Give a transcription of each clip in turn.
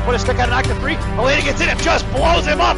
put a stick on an octave 3. Elena gets in and just blows him up.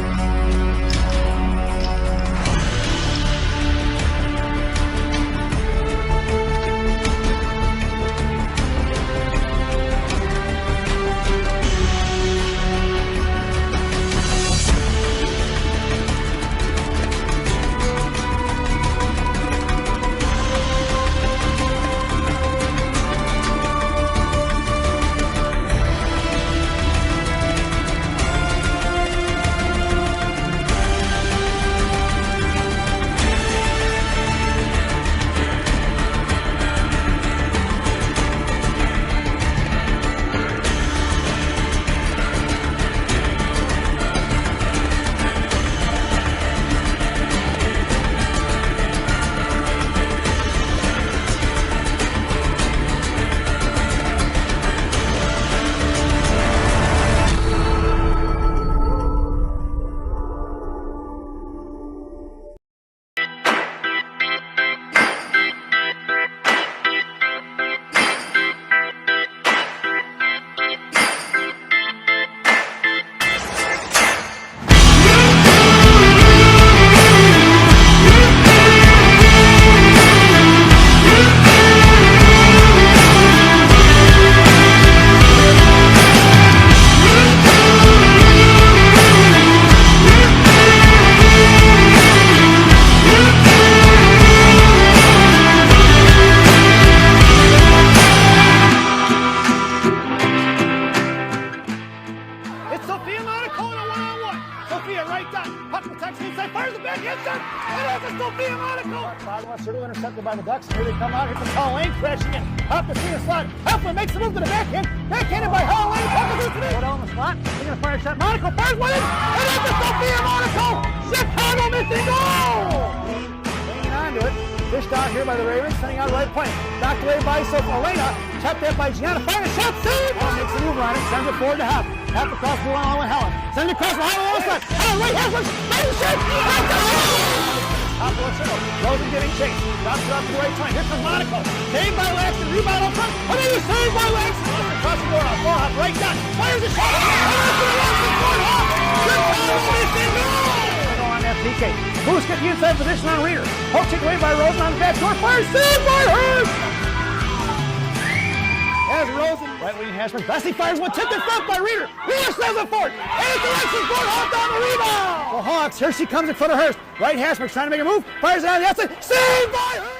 Intercepted by the Ducks. Here they come out. Here comes Hall Lane crashing in. Up the center slot. Heflin makes the move to the backhand. Backhanded by Hall Lane. Puck is to the middle in the slot. They're going to fire a shot. Monaco fires one in. And it's a Sophia Monaco. Chicago missing goal. Hanging on to it. Fished out here by the Ravens. Sending out right point. Knocked away by Elena. Tapped that by Gianna. Fire a shot. Save. Makes a move on it. Sends it forward to Half. Half across the line with Helen. Sends it across the line on the side. Helen right hand. Fire a shot. Top of the circle. Rosen getting chased. Drops it off to the right point. Here comes Monaco. Saved by Langston. Rebound up front. And then saved by Langston. Across the board. Ball hop right down. Fires a shot. On that PK. Moose get the inside position on Reeder. Poke taken away by Rosen on the back door. Fires. Saved by Hurst. As Rosen. Right wing Hashman. Bessie fires one. Tipped in front by Reeder. Reeder sends it forward. And it's Alexis Ford Hawk down the rebound. The Hawks. Here she comes in front of Hurst. Right Hashman's trying to make a move. Fires it on the outside. Saved by Hurst.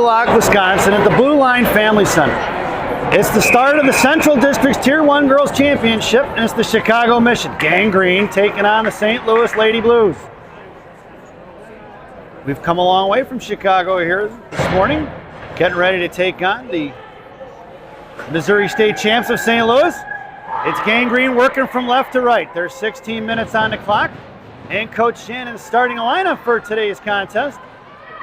Lock, Wisconsin at the Blue Line Family Center. It's the start of the Central District's Tier 1 Girls Championship, and it's the Chicago Mission Gang Green taking on the St. Louis Lady Blues. We've come a long way from Chicago here this morning, getting ready to take on the Missouri State champs of St. Louis. It's Gang Green working from left to right. There's 16 minutes on the clock, and Coach Shannon's starting lineup for today's contest.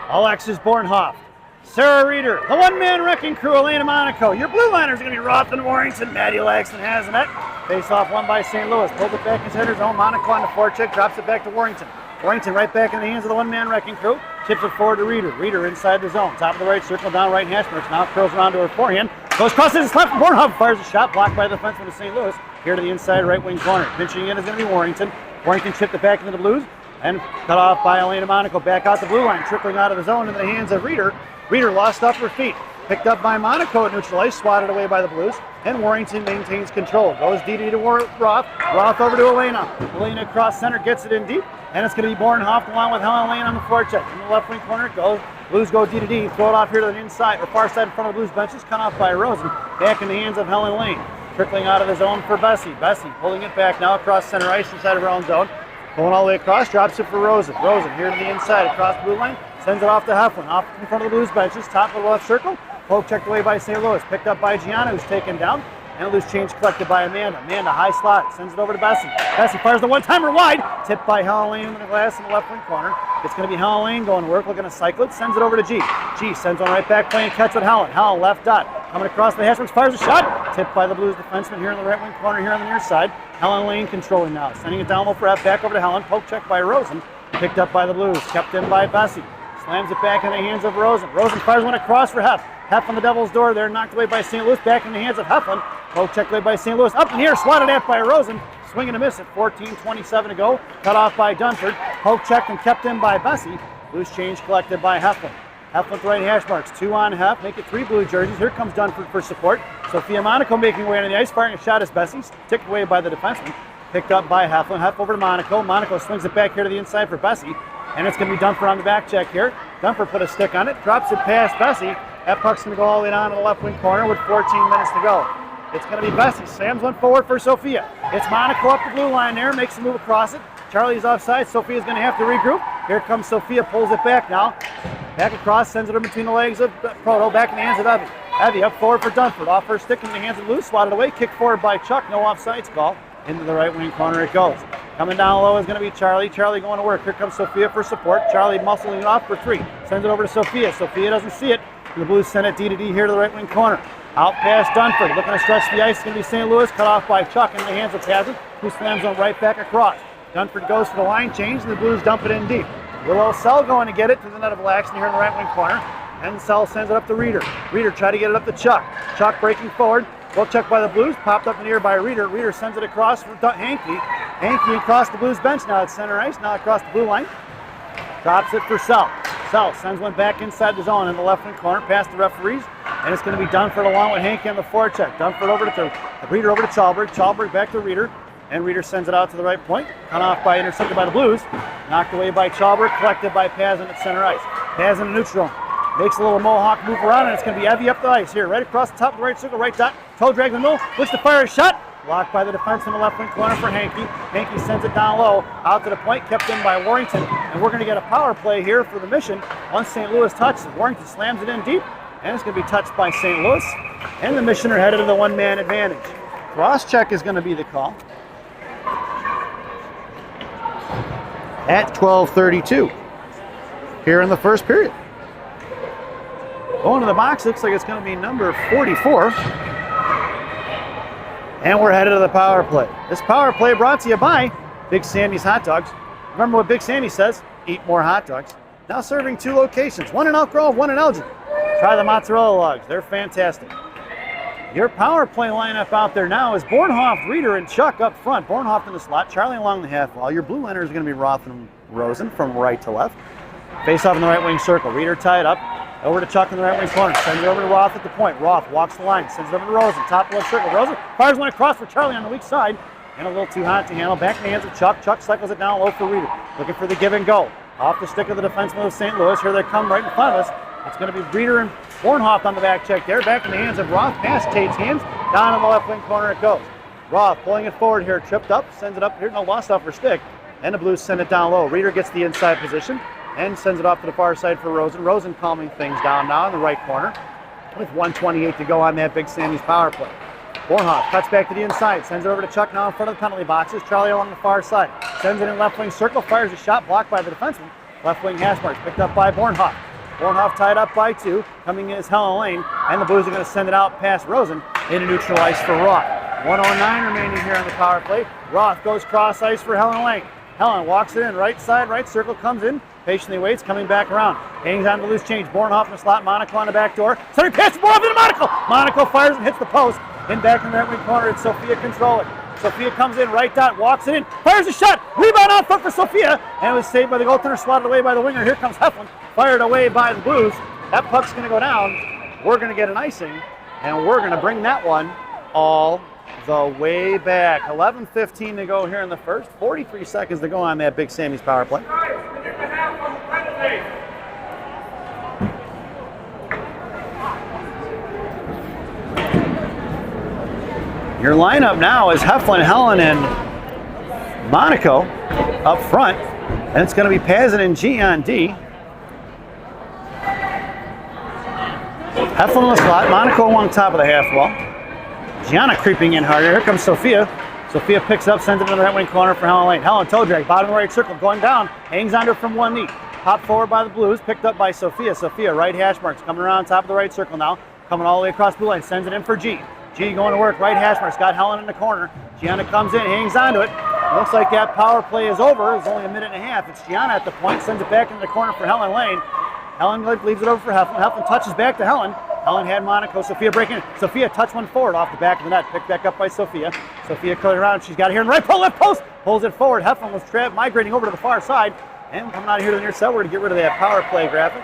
Alexis Bornhoff, Sarah Reeder, the one-man wrecking crew, Elena Monaco. Your blue liners are going to be Rothen Warrington, Maddie Laxton has the net. Face off won by St. Louis. Pulls it back into her zone. Monaco on the forecheck, drops it back to Warrington. Warrington right back in the hands of the one-man wrecking crew. Tips it forward to Reeder. Reeder inside the zone. Top of the right circle, down right hash marks. Now curls around to her forehand. Goes crosses left. Bornhoff fires a shot, blocked by the defenseman of St. Louis. Here to the inside right wing corner. Pinching in is going to be Warrington. Warrington chipped it back into the Blues. And cut off by Elena Monaco. Back out the blue line, trickling out of the zone into the hands of Reeder. Reeder lost off her feet. Picked up by Monaco at neutral ice, swatted away by the Blues. And Warrington maintains control. Goes DD to Roth. Roth over to Elena. Elena across center, gets it in deep. And it's going to be Bornhoff along with Helen Lane on the forecheck. In the left wing corner it goes. Blues go D to D. Throw it off here to the inside, or far side in front of the Blues benches. Cut off by Rosen. Back in the hands of Helen Lane. Trickling out of the zone for Bessie. Bessie pulling it back now across center ice inside of her own zone. Going all the way across, drops it for Rosen. Rosen here to the inside, across the blue line, sends it off to Heflin, off in front of the Blues benches, top of the left circle. Poke checked away by St. Louis, picked up by Gianna, who's taken down, and a loose change collected by Amanda. Amanda, high slot, sends it over to Bessie. Bessie fires the one-timer wide, tipped by Helen Lane in the glass in the left wing corner. It's going to be Helen Lane going to work, looking to cycle it, sends it over to G. G sends one right back, playing catch with Helen. Helen, left dot, coming across the hash marks, fires a shot, tipped by the Blues defenseman here in the right wing corner, here on the near side. Helen Lane controlling now, sending it down low for F, back over to Helen, poke check by Rosen, picked up by the Blues, kept in by Bessie. Slams it back in the hands of Rosen. Rosen fires one across for Hef. Hef on the Devil's door there, knocked away by St. Louis, back in the hands of Heflin. Poke check away by St. Louis, up in the air, swatted at by Rosen. Swing and a miss at 14:27 to go. Cut off by Dunford. Poke checked and kept in by Bessie. Loose change collected by Heflin. Heflin right hash marks, 2 on Hef, make it 3 blue jerseys. Here comes Dunford for support. Sophia Monaco making way on the ice, firing a shot as Bessie, ticked away by the defenseman. Picked up by Heflin. Hef over to Monaco. Monaco swings it back here to the inside for Bessie. And it's going to be Dunford on the back check here. Dunford put a stick on it, drops it past Bessie. That puck's going to go all the way down to the left wing corner with 14 minutes to go. It's going to be Bessie. Slams one forward for Sophia. It's Monaco up the blue line there, makes a move across it. Charlie's offside. Sophia's going to have to regroup. Here comes Sophia, pulls it back now. Back across, sends it in between the legs of Proto, back in the hands of Evie. Evie up forward for Dunford. Off her stick in the hands of Lou, swatted away, kicked forward by Chuck. No offsides call. Into the right wing corner it goes. Coming down low is going to be Charlie. Charlie going to work. Here comes Sophia for support. Charlie muscling it off for 3. Sends it over to Sophia. Sophia doesn't see it. The Blues send it D to D here to the right wing corner. Out past Dunford. Looking to stretch the ice. It's going to be St. Louis. Cut off by Chuck in the hands of Tazin, who slams on right back across. Dunford goes for the line change, and the Blues dump it in deep. Willow Sell going to get it to the net of Laxton here in the right wing corner. And Sell sends it up to Reeder. Reeder try to get it up to Chuck. Chuck breaking forward. Well checked by the Blues, popped up in the air by Reeder. Reeder sends it across for Hankey. Hankey across the Blues bench, now it's center ice, now across the blue line. Drops it for Sell. Sell sends one back inside the zone in the left wing corner, past the referees, and it's going to be Dunford along with Hankey on the forecheck. Dunford over to Reeder over to Chalberg. Chalberg back to Reeder, and Reeder sends it out to the right point. Cut off by, intercepted by the Blues. Knocked away by Chalberg, collected by Pazin at center ice. Pazin in neutral. Makes a little mohawk move around, and it's going to be Evie up the ice here, right across the top of the right circle, right dot. Toe drag in the middle, looks to fire a shot. Blocked by the defense in the left wing corner for Hankey. Hankey sends it down low, out to the point, kept in by Warrington. And we're going to get a power play here for the Mission. Once St. Louis touches it, Warrington slams it in deep, and it's going to be touched by St. Louis. And the Mission are headed to the one-man advantage. Cross check is going to be the call. At 12:32 here in the first period. Going to the box, looks like it's going to be number 44. And we're headed to the power play. This power play brought to you by Big Sammy's Hot Dogs. Remember what Big Sammy says, eat more hot dogs. Now serving 2 locations, one in Elk Grove, one in Elgin. Try the mozzarella logs, they're fantastic. Your power play lineup out there now is Bornhoff, Reeder, and Chuck up front. Bornhoff in the slot, Charlie along the half wall. Your blue liner is going to be Roth and Rosen from right to left. Face off in the right wing circle. Reeder tied up. Over to Chuck in the right wing corner. Sends it over to Roth at the point. Roth walks the line. Sends it over to Rosen. Top left circle. Rosen fires one across for Charlie on the weak side. And a little too hot to handle. Back in the hands of Chuck. Chuck cycles it down low for Reeder. Looking for the give and go. Off the stick of the defenseman of St. Louis. Here they come right in front of us. It's going to be Reeder and Bornhoff on the back check there. Back in the hands of Roth, past Tate's hands. Down in the left wing corner it goes. Roth pulling it forward here, tripped up, sends it up here, no, lost off her stick. And the Blues send it down low. Reeder gets the inside position and sends it off to the far side for Rosen. Rosen calming things down now in the right corner with 1:28 to go on that Big Sammy's power play. Bornhoff cuts back to the inside, sends it over to Chuck now in front of the penalty boxes. Charlie along the far side, sends it in left wing circle, fires a shot blocked by the defenseman. Left wing hash marks picked up by Bornhoff. Bornhoff tied up by 2, coming in is Helen Lane, and the Blues are going to send it out past Rosen into neutral ice for Roth. 1:09 remaining here on the power play. Roth goes cross ice for Helen Lane. Helen walks it in, right side, right circle, comes in, patiently waits, coming back around. Hangs on to the loose change. Bornhoff in the slot, Monaco on the back door. Center pass, Bornhoff into Monaco. Monaco fires and hits the post. In back in the right wing corner, it's Sophia controlling. Sophia comes in, right dot, walks it in, fires a shot. Rebound out front for Sophia, and it was saved by the goaltender, swatted away by the winger. Here comes Heflin, fired away by the Blues. That puck's going to go down. We're going to get an icing, and we're going to bring that one all the way back. 11:15 to go here in the first. 43 seconds to go on that Big Sammy's power play. Your lineup now is Heflin, Helen, and Monaco up front. And it's going to be Pazin and G on D. Heflin in the slot, Monaco along top of the half wall. Gianna creeping in harder. Here comes Sophia. Sophia picks up, sends it to the right wing corner for Helen Lane. Helen toe drag, bottom of the right circle, going down, hangs under from one knee. Popped forward by the Blues, picked up by Sophia. Sophia, right hash marks, coming around top of the right circle now, coming all the way across blue line, sends it in for G. G going to work, right hash marks, got Helen in the corner. Gianna comes in, hangs onto it. Looks like that power play is over. It's only a minute and a half. It's Gianna at the point, sends it back into the corner for Helen Lane. Helen leaves it over for Heflin. Heflin touches back to Helen. Helen had Monaco. Sophia breaking in. Sophia touched one forward off the back of the net. Picked back up by Sophia. Sophia curling around. She's got it here in the right post, left post. Pulls it forward. Heflin was migrating over to the far side. And coming out here to the near side, we're going to get rid of that power play graphic.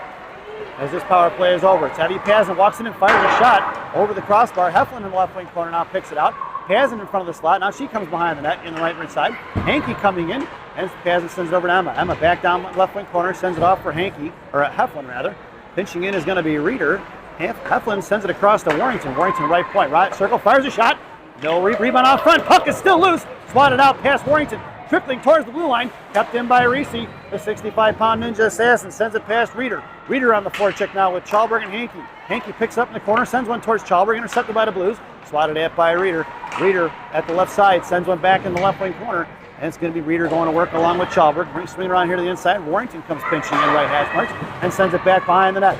As this power play is over. It's Abby Pazin walks in and fires a shot over the crossbar. Heflin in the left wing corner now picks it out. Pazin in front of the slot. Now she comes behind the net in the right side. Hankey coming in. And Pazin sends it over to Emma. Emma back down left wing corner. Sends it off for Hankey. Or Heflin rather. Pinching in is going to be Reeder. Heflin sends it across to Warrington. Warrington right point. Right circle. Fires a shot. No rebound out front. Puck is still loose. Swatted out past Warrington. Tripling towards the blue line. Kept in by Reese. The 65-pound Ninja Assassin sends it past Reeder. Reeder on the forecheck now with Chalberg and Hankey. Hankey picks up in the corner. Sends one towards Chalberg. Intercepted by the Blues. Swatted at by Reeder. Reeder at the left side. Sends one back in the left wing corner. And it's going to be Reeder going to work along with Chalberg. Swinging around here to the inside. Warrington comes pinching in right hash marks and sends it back behind the net.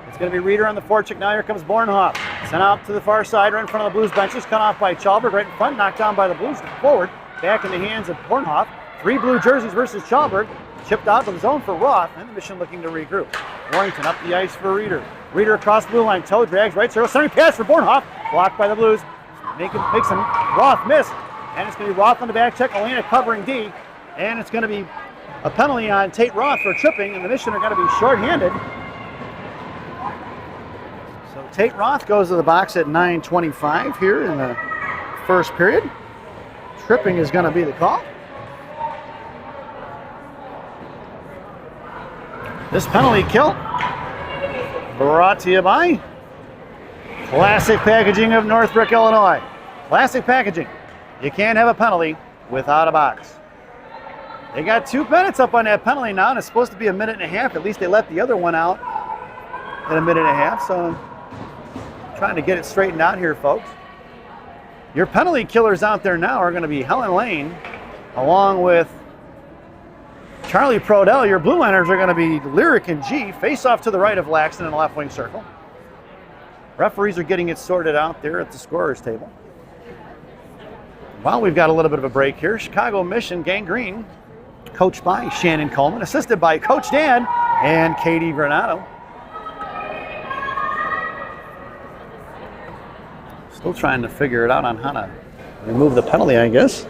It's going to be Reeder on the forecheck. Now here comes Bornhoff. Sent out to the far side right in front of the Blues benches. Cut off by Chalberg right in front. Knocked down by the Blues forward. Back in the hands of Bornhoff. 3 blue jerseys versus Chalberg. Chipped out of the zone for Roth. And the Mission looking to regroup. Warrington up the ice for Reeder. Reeder across blue line. Toe drags right circle. Centering pass for Bornhoff. Blocked by the Blues. Makes him Roth miss. And it's going to be Roth on the back check. Elena covering D. And it's going to be a penalty on Tate Roth for tripping. And the Mission are going to be shorthanded. So Tate Roth goes to the box at 9:25 here in the first period. Tripping is going to be the call. This penalty kill brought to you by Classic Packaging of Northbrook, Illinois. Classic Packaging. You can't have a penalty without a box. They got 2 minutes up on that penalty now, and it's supposed to be a minute and a half. At least they let the other one out in a minute and a half. So I'm trying to get it straightened out here, folks. Your penalty killers out there now are going to be Helen Lane along with Charlie Prodell. Your blue liners are going to be Lyric and G. Face off to the right of Laxton in the left wing circle. Referees are getting it sorted out there at the scorer's table. Well, we've got a little bit of a break here. Chicago Mission Gang Green, coached by Shannon Coleman, assisted by Coach Dan and Katie Granado. Still trying to figure it out on how to remove the penalty, I guess.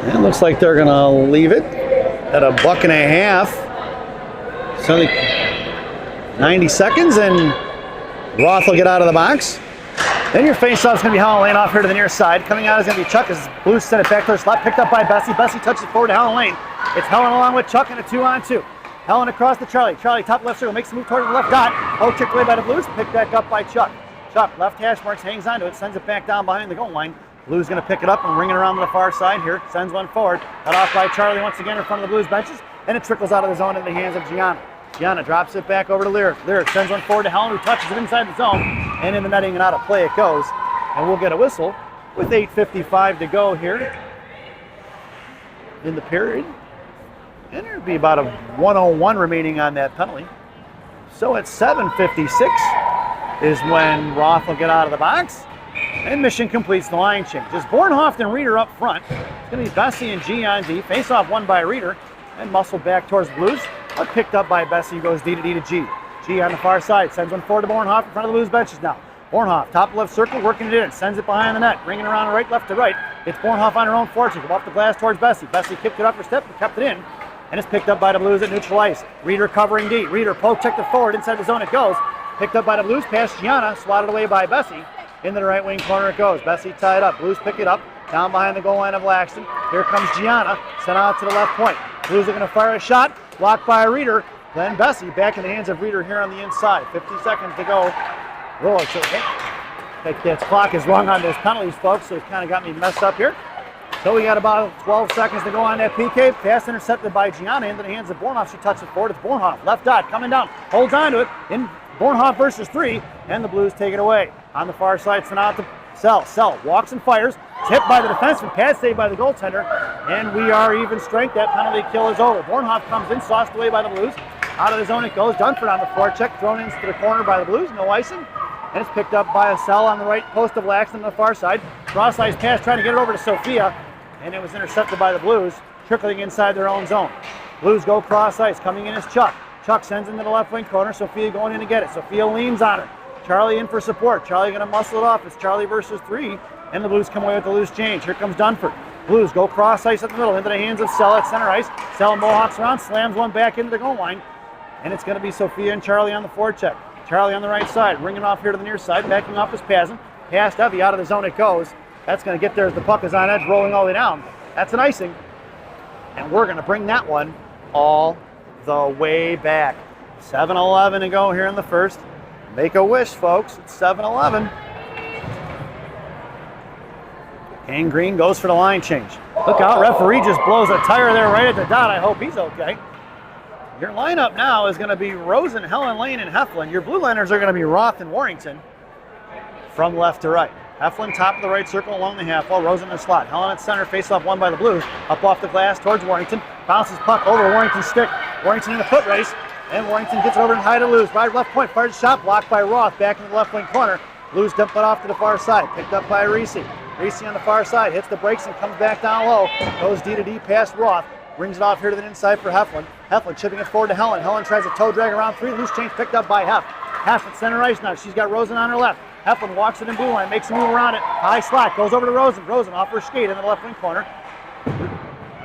It looks like they're going to leave it at $1.50. It's only 90 seconds, and Roth will get out of the box. Then your face-off is going to be Helen Lane off here to the near side. Coming out is going to be Chuck as Blues send it back to her slot. Picked up by Bessie. Bessie touches forward to Helen Lane. It's Helen along with Chuck and a 2-on-2. Helen across to Charlie. Charlie top left circle makes a move toward the left dot. Oh, kicked away by the Blues. Picked back up by Chuck. Chuck left hash marks, hangs onto it, sends it back down behind the goal line. Blues going to pick it up and ring it around to the far side here. Sends one forward. Cut off by Charlie once again in front of the Blues benches. And it trickles out of the zone into the hands of Gianna. Gianna drops it back over to Lyric. Lyric sends one forward to Helen, who touches it inside the zone. And in the netting and out of play it goes. And we'll get a whistle with 8:55 to go here in the period. And there'll be about a 101 remaining on that penalty. So at 7:56 is when Roth will get out of the box. And Mission completes the line change. It's Bornhoft and Reeder up front. It's going to be Bessie and G on D. Face off won by Reeder and muscled back towards the Blues. But picked up by Bessie, goes D to D to G. G on the far side, sends one forward to Bornhoft in front of the Blues benches now. Bornhoft, top left circle, working it in, sends it behind the net, ringing around right, left to right. It's Bornhoft on her own forecheck, off the glass towards Bessie. Bessie kicked it up her step and kept it in. And it's picked up by the Blues at neutral ice. Reeder covering D. Reeder poke checked it forward, inside the zone it goes. Picked up by the Blues, past Gianna, swatted away by Bessie. Into the right wing corner it goes. Bessie tied up. Blues pick it up. Down behind the goal line of Laxton. Here comes Gianna. Sent out to the left point. Blues are going to fire a shot. Blocked by Reeder. Then Bessie back in the hands of Reeder here on the inside. 50 seconds to go. Whoa, so that clock is wrong on those penalties, folks, so it's kind of got me messed up here. So we got about 12 seconds to go on that PK. Pass intercepted by Gianna into the hands of Bornhoft. She touches it forward. It's Bornhoft. Left dot coming down. Holds on to it. In Bornhoft versus 3. And the Blues take it away. On the far side, sent out to Sell. Sell walks and fires. Tipped by the defenseman. Pass saved by the goaltender. And we are even strength. That penalty kill is over. Bornhoft comes in. Sauced away by the Blues. Out of the zone it goes. Dunford on the forecheck. Thrown into the corner by the Blues. No icing. And it's picked up by a Sell on the right post of Laxton on the far side. Cross ice pass trying to get it over to Sophia. And it was intercepted by the Blues, trickling inside their own zone. Blues go cross ice, coming in is Chuck. Chuck sends into the left wing corner. Sophia going in to get it. Sophia leans on her. Charlie in for support. Charlie going to muscle it off. It's Charlie versus 3. And the Blues come away with the loose change. Here comes Dunford. Blues go cross ice at the middle into the hands of Sell at center ice. Sell mohawks around, slams one back into the goal line. And it's going to be Sophia and Charlie on the forecheck. Charlie on the right side, ringing off here to the near side. Backing off is Pazin. Past Evie, out of the zone it goes. That's going to get there as the puck is on edge, rolling all the way down. That's an icing. And we're going to bring that one all the way back. 7:11 to go here in the first. Make a wish, folks. It's 7:11. Kane Green goes for the line change. Look out, referee just blows a tire there right at the dot. I hope he's okay. Your lineup now is going to be Rosen, Helen Lane, and Heflin. Your blue liners are going to be Roth and Warrington from left to right. Heflin top of the right circle along the half wall. Rosen in the slot. Helen at center. Face off won by the Blues. Up off the glass towards Warrington. Bounces puck over Warrington's stick. Warrington in the foot race. And Warrington gets it over and high to Blues. Right left point. Fires a shot. Blocked by Roth. Back in the left wing corner. Blues dump it off to the far side. Picked up by Reese. Reese on the far side. Hits the brakes and comes back down low. Goes D to D past Roth. Brings it off here to the inside for Heflin. Heflin chipping it forward to Helen. Helen tries a toe drag around 3. Loose change picked up by Hef. Hef at center ice now. She's got Rosen on her left. Heflin walks it in blue line, makes a move around it. High slot, goes over to Rosen. Rosen off her skate in the left wing corner.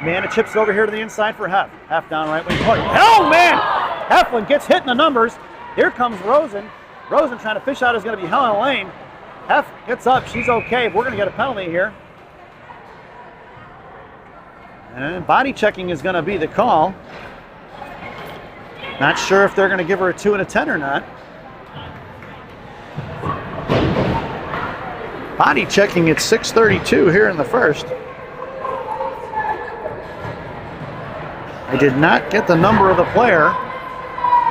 Amanda chips it over here to the inside for Hef. Hef down right wing corner. Oh man! Heflin gets hit in the numbers. Here comes Rosen. Rosen trying to fish out is going to be Helen Lane. Hef gets up, she's okay. We're going to get a penalty here. And body checking is going to be the call. Not sure if they're going to give her a 2 and a 10 or not. Body checking at 6:32 here in the first. I did not get the number of the player,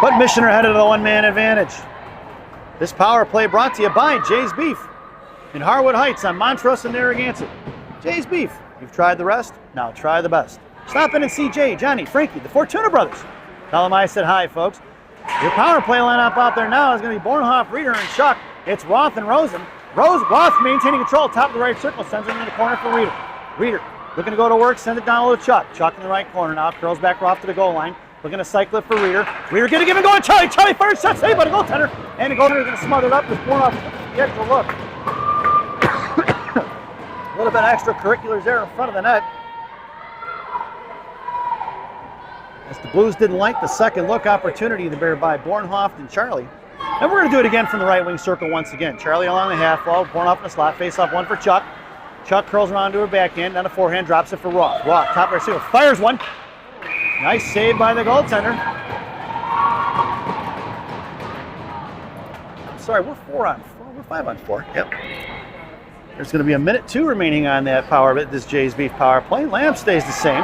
but Mission are headed to the one-man advantage. This power play brought to you by Jay's Beef in Harwood Heights on Montrose and Narragansett. Jay's Beef. You've tried the rest, now try the best. Stop in and see Jay, Johnny, Frankie, the Fortuna brothers. Tell them I said hi, folks. Your power play lineup out there now is going to be Bornhoft, Reeder, and Chuck. It's Roth and Rosen. Roth maintaining control, top of the right circle, sends it into the corner for Reeder. Reeder looking to go to work, send it down low to Chuck. Chuck in the right corner now, curls back Roth to the goal line. Looking to cycle it for Reeder. Reeder going to give it going. Charlie first shot saved by the goaltender. And the goaltender is going to smother it up as Bornhoft the extra look. A little bit of extracurriculars there in front of the net. As the Blues didn't like the second look opportunity there by Bornhoft and Charlie. And we're going to do it again from the right wing circle once again. Charlie along the half wall, Bornhoff in the slot, face off one for Chuck. Chuck curls around to her backhand, down the forehand, drops it for Roth. Roth, top right single, fires one. Nice save by the goaltender. Sorry, we're 5 on 4. Yep. There's going to be a minute 2 remaining on that this Jays Beef power play. Lamb stays the same.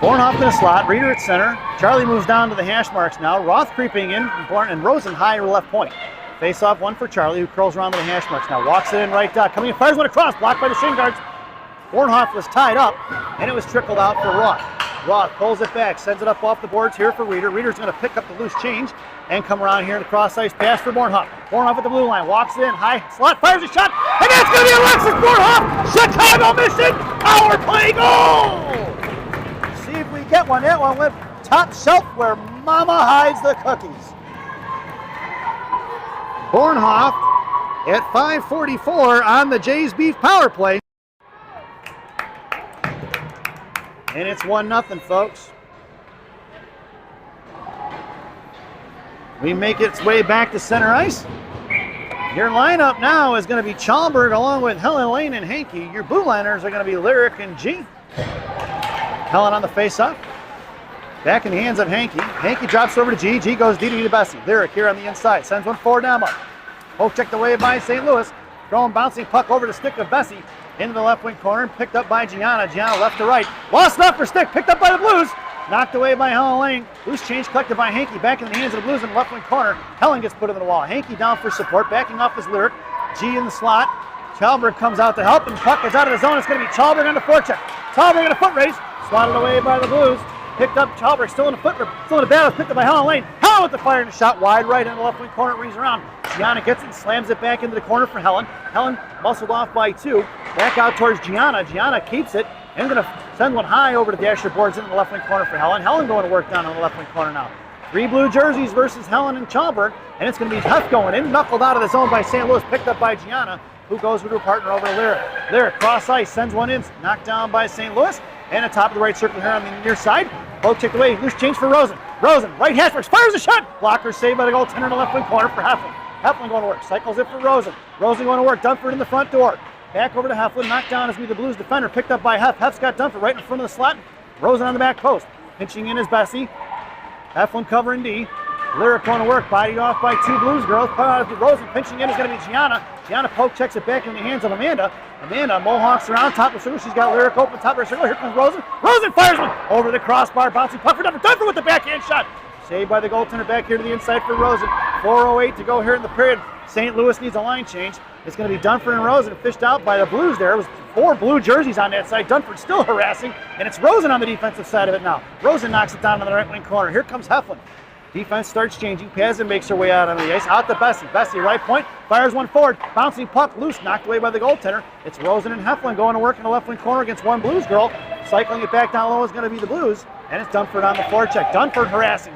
Bornhoff in the slot, Reeder at center. Charlie moves down to the hash marks now. Roth creeping in, and Rosen high left point. Face off one for Charlie, who curls around to the hash marks now. Walks it in right dot. Coming in, fires one across, blocked by the shin guards. Bornhoff was tied up, and it was trickled out for Roth. Roth pulls it back, sends it up off the boards here for Reeder. Reeder's going to pick up the loose change and come around here in the cross ice pass for Bornhoff. Bornhoff at the blue line, walks it in, high slot, fires a shot, and that's going to be Alexis Bornhoff! Chicago mission, power play goal! See if we get one. That one went top shelf where Mama hides the cookies. Bornhoff at 5:44 on the Jays Beef power play. And it's 1-0, folks. We make its way back to center ice. Your lineup now is going to be Chalberg along with Helen, Lane, and Hankey. Your blue liners are going to be Lyric and G. Helen on the face-off. Back in the hands of Hankey. Hankey drops over to G. G goes DD to Bessie. Lyric here on the inside. Sends one forward down. Poke checked away by St. Louis. Throwing bouncing puck over to stick of Bessie. Into the left wing corner. Picked up by Gianna. Gianna left to right. Lost enough for stick. Picked up by the Blues. Knocked away by Helen Lane. Loose change collected by Hankey. Back in the hands of the Blues in the left wing corner. Helen gets put in the wall. Hankey down for support. Backing off his Lyric. G in the slot. Chalberg comes out to help. And the puck is out of the zone. It's going to be Chalberg on the forecheck. Chalberg on a foot race. Swatted away by the Blues. Picked up Chalberg. Still in the battle. Picked up by Helen Lane. Helen with the fire and a shot wide right in the left wing corner. It rings around. Gianna gets it and slams it back into the corner for Helen. Helen muscled off by 2. Back out towards Gianna. Gianna keeps it and going to send one high over to Dasher boards into the left wing corner for Helen. Helen going to work down on the left wing corner now. 3 blue jerseys versus Helen and Chalberg, and it's going to be Huff going in. Knuckled out of the zone by St. Louis. Picked up by Gianna, who goes with her partner over to Lyric. Lyric cross ice, sends one in. Knocked down by St. Louis. And at top of the right circle here on the near side. Poke checked away. Loose change for Rosen. Rosen, right hash marks, fires a shot. Blocker saved by the goaltender in the left wing corner for Heflin. Heflin going to work. Cycles it for Rosen. Rosen going to work. Dunford in the front door. Back over to Heflin. Knocked down is the Blues defender. Picked up by Hef. Hef's got Dunford right in front of the slot. Rosen on the back post. Pinching in is Bessie. Heflin covering D. Lyric going to work. Bodied off by 2 Blues girls. Rosen pinching in is going to be Gianna. Gianna poke checks it back in the hands of Amanda. Amanda mohawks around top of the circle. She's got Lyric open top of her circle. Here comes Rosen. Rosen fires one over the crossbar. Bouncing puck for Dunford. Dunford with the backhand shot. Saved by the goaltender back here to the inside for Rosen. 4:08 to go here in the period. St. Louis needs a line change. It's going to be Dunford and Rosen fished out by the Blues there. It was 4 blue jerseys on that side. Dunford still harassing, and it's Rosen on the defensive side of it now. Rosen knocks it down on the right wing corner. Here comes Heflin. Defense starts changing. Pazin makes her way out on the ice. Out to Bessie. Bessie, right point. Fires one forward. Bouncing puck loose. Knocked away by the goaltender. It's Rosen and Heflin going to work in the left wing corner against 1 Blues girl. Cycling it back down low is going to be the Blues. And it's Dunford on the forecheck. Dunford harassing.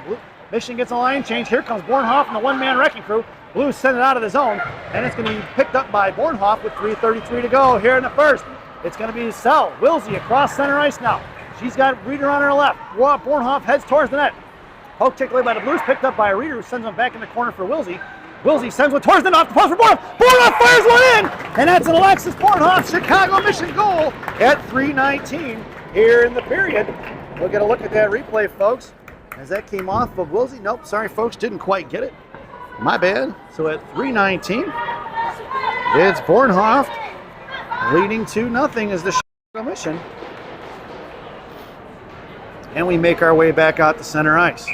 Mission gets a line change. Here comes Bornhoff and the one-man wrecking crew. Blues send it out of the zone. And it's going to be picked up by Bornhoff with 3:33 to go here in the first. It's going to be Sell. Wilsey across center ice now. She's got Reeder on her left. Bornhoff heads towards the net. Poke checked away by the Blues, picked up by Reeder, who sends one back in the corner for Wilsey. Wilsey sends one towards the net, off the post for Bornhoff. Bornhoff fires one in, and that's an Alexis Bornhoff Chicago mission goal at 3:19 here in the period. We'll get a look at that replay, folks, as that came off of Wilsey. Nope, sorry, folks, didn't quite get it. My bad. So at 3:19, it's Bornhoff leading 2-0 as the Chicago mission. And we make our way back out to center ice.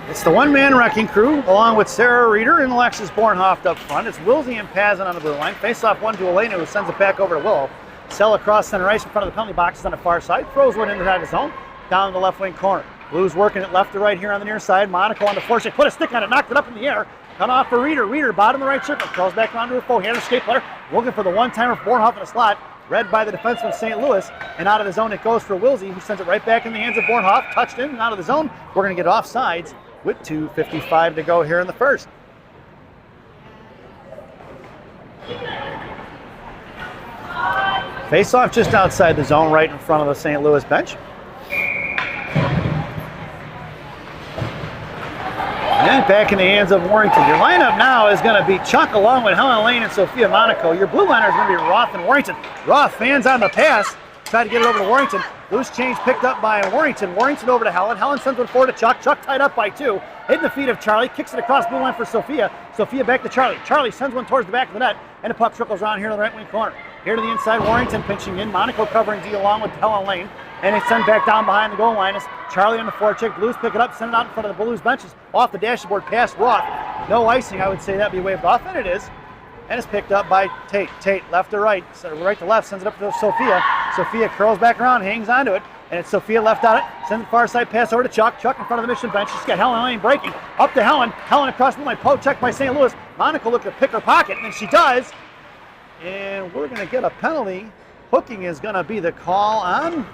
It's the one-man wrecking crew, along with Sarah Reeder and Alexis Bornhoff up front. It's Wilsey and Pazin on the blue line. Face-off one to Elena, who sends it back over to Willow. Sell across center ice in front of the penalty boxes on the far side. Throws one into the zone, down in the left wing corner. Blues working it left to right here on the near side. Monaco on the forecheck, put a stick on it, knocked it up in the air. Cut off for Reeder. Reeder, bottom of the right circle. Curls back around to her forehand, escape player. Looking for the one-timer for Bornhoff in the slot. Read by the defenseman St. Louis, and out of the zone it goes for Wilsey, who sends it right back in the hands of Bornhoff. Touched in and out of the zone. We're going to get offsides with 2:55 to go here in the first. Face off just outside the zone, right in front of the St. Louis bench. And back in the hands of Warrington. Your lineup now is going to be Chuck along with Helen Lane and Sophia Monaco. Your blue liner is going to be Roth and Warrington. Roth fans on the pass. Try to get it over to Warrington. Loose change picked up by Warrington. Warrington over to Helen. Helen sends one forward to Chuck. Chuck tied up by 2. Hitting the feet of Charlie. Kicks it across blue line for Sophia. Sophia back to Charlie. Charlie sends one towards the back of the net. And the puck trickles around here to the right wing corner. Here to the inside, Warrington pinching in. Monaco covering D along with Helen Lane. And it's sent back down behind the goal line. It's Charlie on the forecheck. Blues pick it up, send it out in front of the Blues benches. Off the dashboard, past Roth. No icing, I would say that'd be waved off, and it is. And it's picked up by Tate. Tate, left to right, right to left, sends it up to Sophia. Sophia curls back around, hangs onto it, and it's Sophia left on it. Sends the far side pass over to Chuck. Chuck in front of the Mission bench. She's got Helen Lane breaking. Up to Helen. Helen across the line. Poke check by St. Louis. Monaco looked to pick her pocket, and she does. And we're going to get a penalty. Hooking is going to be the call on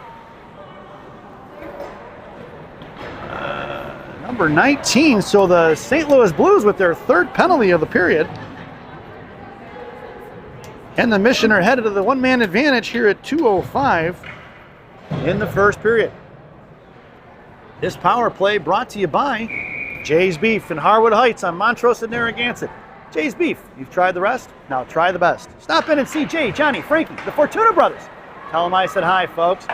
number 19. So the St. Louis Blues with their 3rd penalty of the period. And the Mission are headed to the one-man advantage here at 2:05 in the first period. This power play brought to you by Jay's Beef in Harwood Heights on Montrose and Narragansett. Jay's Beef, you've tried the rest, now try the best. Stop in and see Jay, Johnny, Frankie, the Fortuna brothers. Tell them I said hi, folks.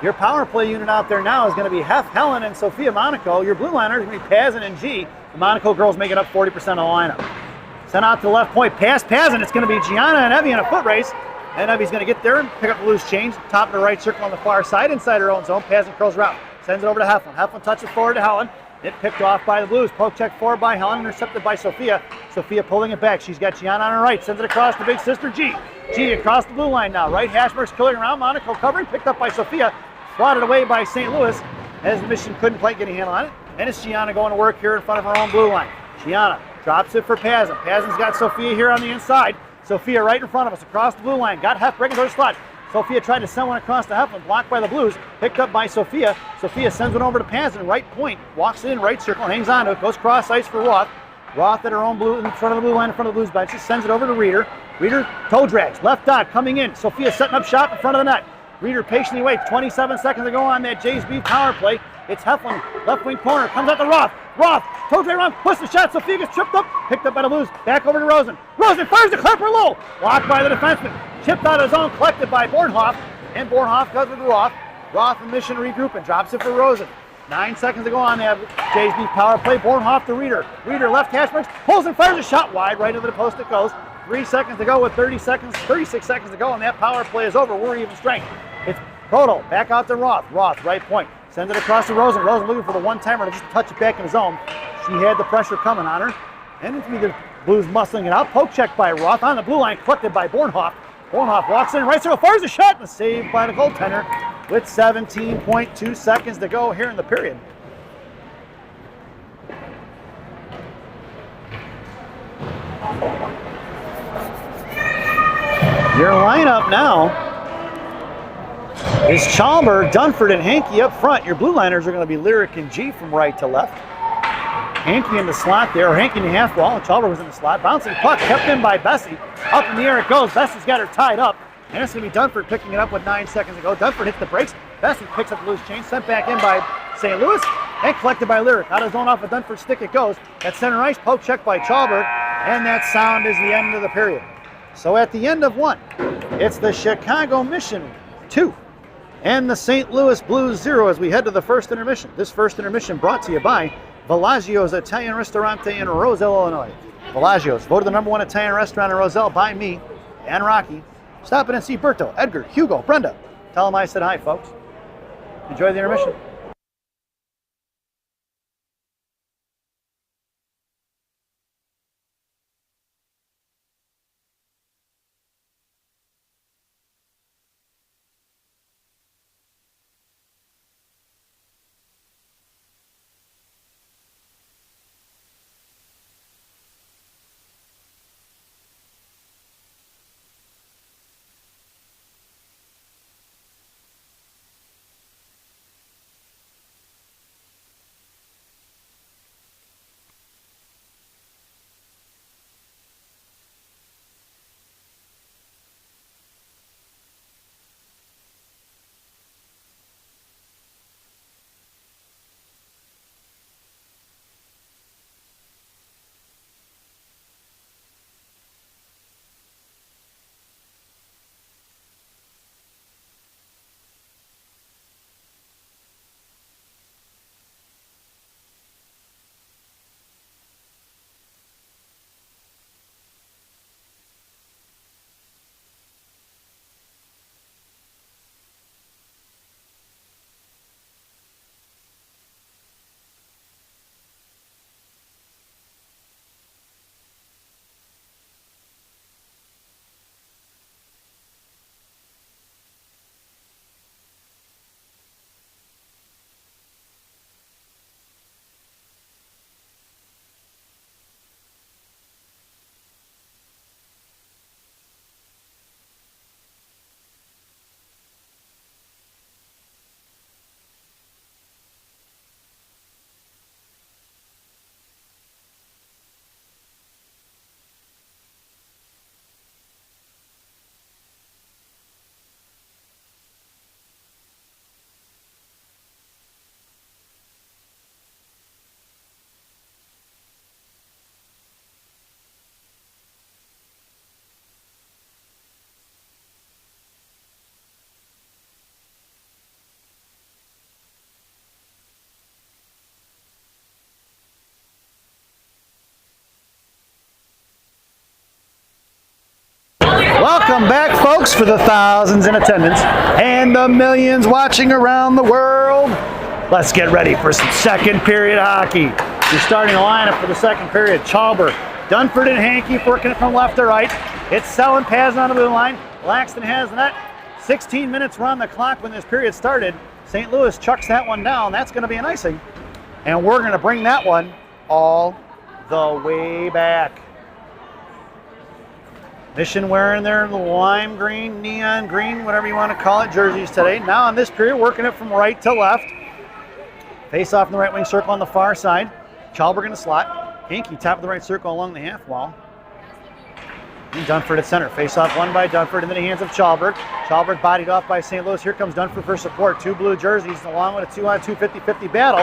Your power play unit out there now is going to be Hef, Helen, and Sophia Monaco. Your blue liners are going to be Pazin and G. The Monaco girls making up 40% of the lineup. Sent out to the left point, past Pazin. It's going to be Gianna and Evie in a foot race. And Evie's going to get there and pick up the loose change. Top of the right circle on the far side, inside her own zone. Pazin curls around, sends it over to Heflin. Heflin touches forward to Helen. It picked off by the Blues. Poke check forward by Helen, intercepted by Sophia. Sophia pulling it back. She's got Gianna on her right. Sends it across to big sister G. G across the blue line now. Right hash marks curling around. Monaco covering. Picked up by Sophia. Swatted away by St. Louis as the Mission couldn't quite get a handle on it. And it's Gianna going to work here in front of her own blue line. Gianna drops it for Pazin. Pazin's got Sophia here on the inside. Sophia right in front of us across the blue line. Got Hef breaking through the slot. Sophia tried to send one across to Heflin, blocked by the Blues, picked up by Sophia. Sophia sends one over to Pazin, right point, walks it in, right circle, hangs on to it, goes cross ice for Roth. Roth at her own blue, in front of the blue line, in front of the Blues benches, sends it over to Reeder. Reeder toe drags, left dot, coming in. Sophia setting up shop in front of the net. Reeder patiently waits, 27 seconds to go on that Jay's Beef power play. It's Heflin, left wing corner, comes out to Roth. Roth, toe drag around, push the shot, Sophia gets tripped up, picked up by the Blues, back over to Rosen. Rosen fires the Clapper low, blocked by the defenseman, chipped out of zone, collected by Bornhoff. And Bornhoff goes with Roth. Roth and Mission regroup and drops it for Rosen. 9 seconds to go on that Jay's Beef power play. Bornhoff to Reeder. Reeder left hash marks, pulls and fires a shot wide right into the post it goes. 3 seconds to go with 36 seconds to go, and that power play is over. We're even strength. It's Proto back out to Roth. Roth, right point. Sends it across to Rosen. Rosen looking for the one-timer to just touch it back in the zone. She had the pressure coming on her. And it's the Blues muscling it out. Poke check by Roth on the blue line, collected by Bornhoff. Bornhoff walks in, right circle, fires a shot, and a save by the goaltender with 17.2 seconds to go here in the period. Your lineup now is Chalmers, Dunford, and Hankey up front. Your blue liners are going to be Lyric and G from right to left. Hankey in the slot there, or Hankey in the half wall, and Chalmers was in the slot. Bouncing puck kept in by Bessie. Up in the air it goes. Bessie's got her tied up. And it's going to be Dunford picking it up with 9 seconds to go. Dunford hits the brakes. Bessie picks up the loose change, sent back in by St. Louis, and collected by Lyric. Out of zone off a Dunford stick it goes. At center ice, poke check by Chalmers, and that sound is the end of the period. So at the end of one, it's the Chicago Mission 2 and the St. Louis Blues 0 as we head to the first intermission. This first intermission brought to you by Villaggio's Italian Ristorante in Roselle, Illinois. Villaggio's, voted the #1 Italian restaurant in Roselle by me and Rocky. Stop in and see Berto, Edgar, Hugo, Brenda. Tell them I said hi, folks. Enjoy the intermission. Welcome back, folks, for the thousands in attendance and the millions watching around the world. Let's get ready for some second period hockey. You're starting the lineup for the second period. Chalber, Dunford and Hankey working it from left to right. It's Selin passing on the blue line. Laxton has the net. 16 minutes were on the clock when this period started. St. Louis chucks that one down. That's going to be an icing. And we're going to bring that one all the way back. Mission wearing their lime green, neon green, whatever you want to call it, jerseys today. Now in this period, working it from right to left. Face off in the right wing circle on the far side. Chalberg in the slot. Hankey top of the right circle along the half wall. And Dunford at center. Face off won by Dunford into the hands of Chalberg. Chalberg bodied off by St. Louis. Here comes Dunford for support. Two blue jerseys along with a 2-on-2 50-50 battle.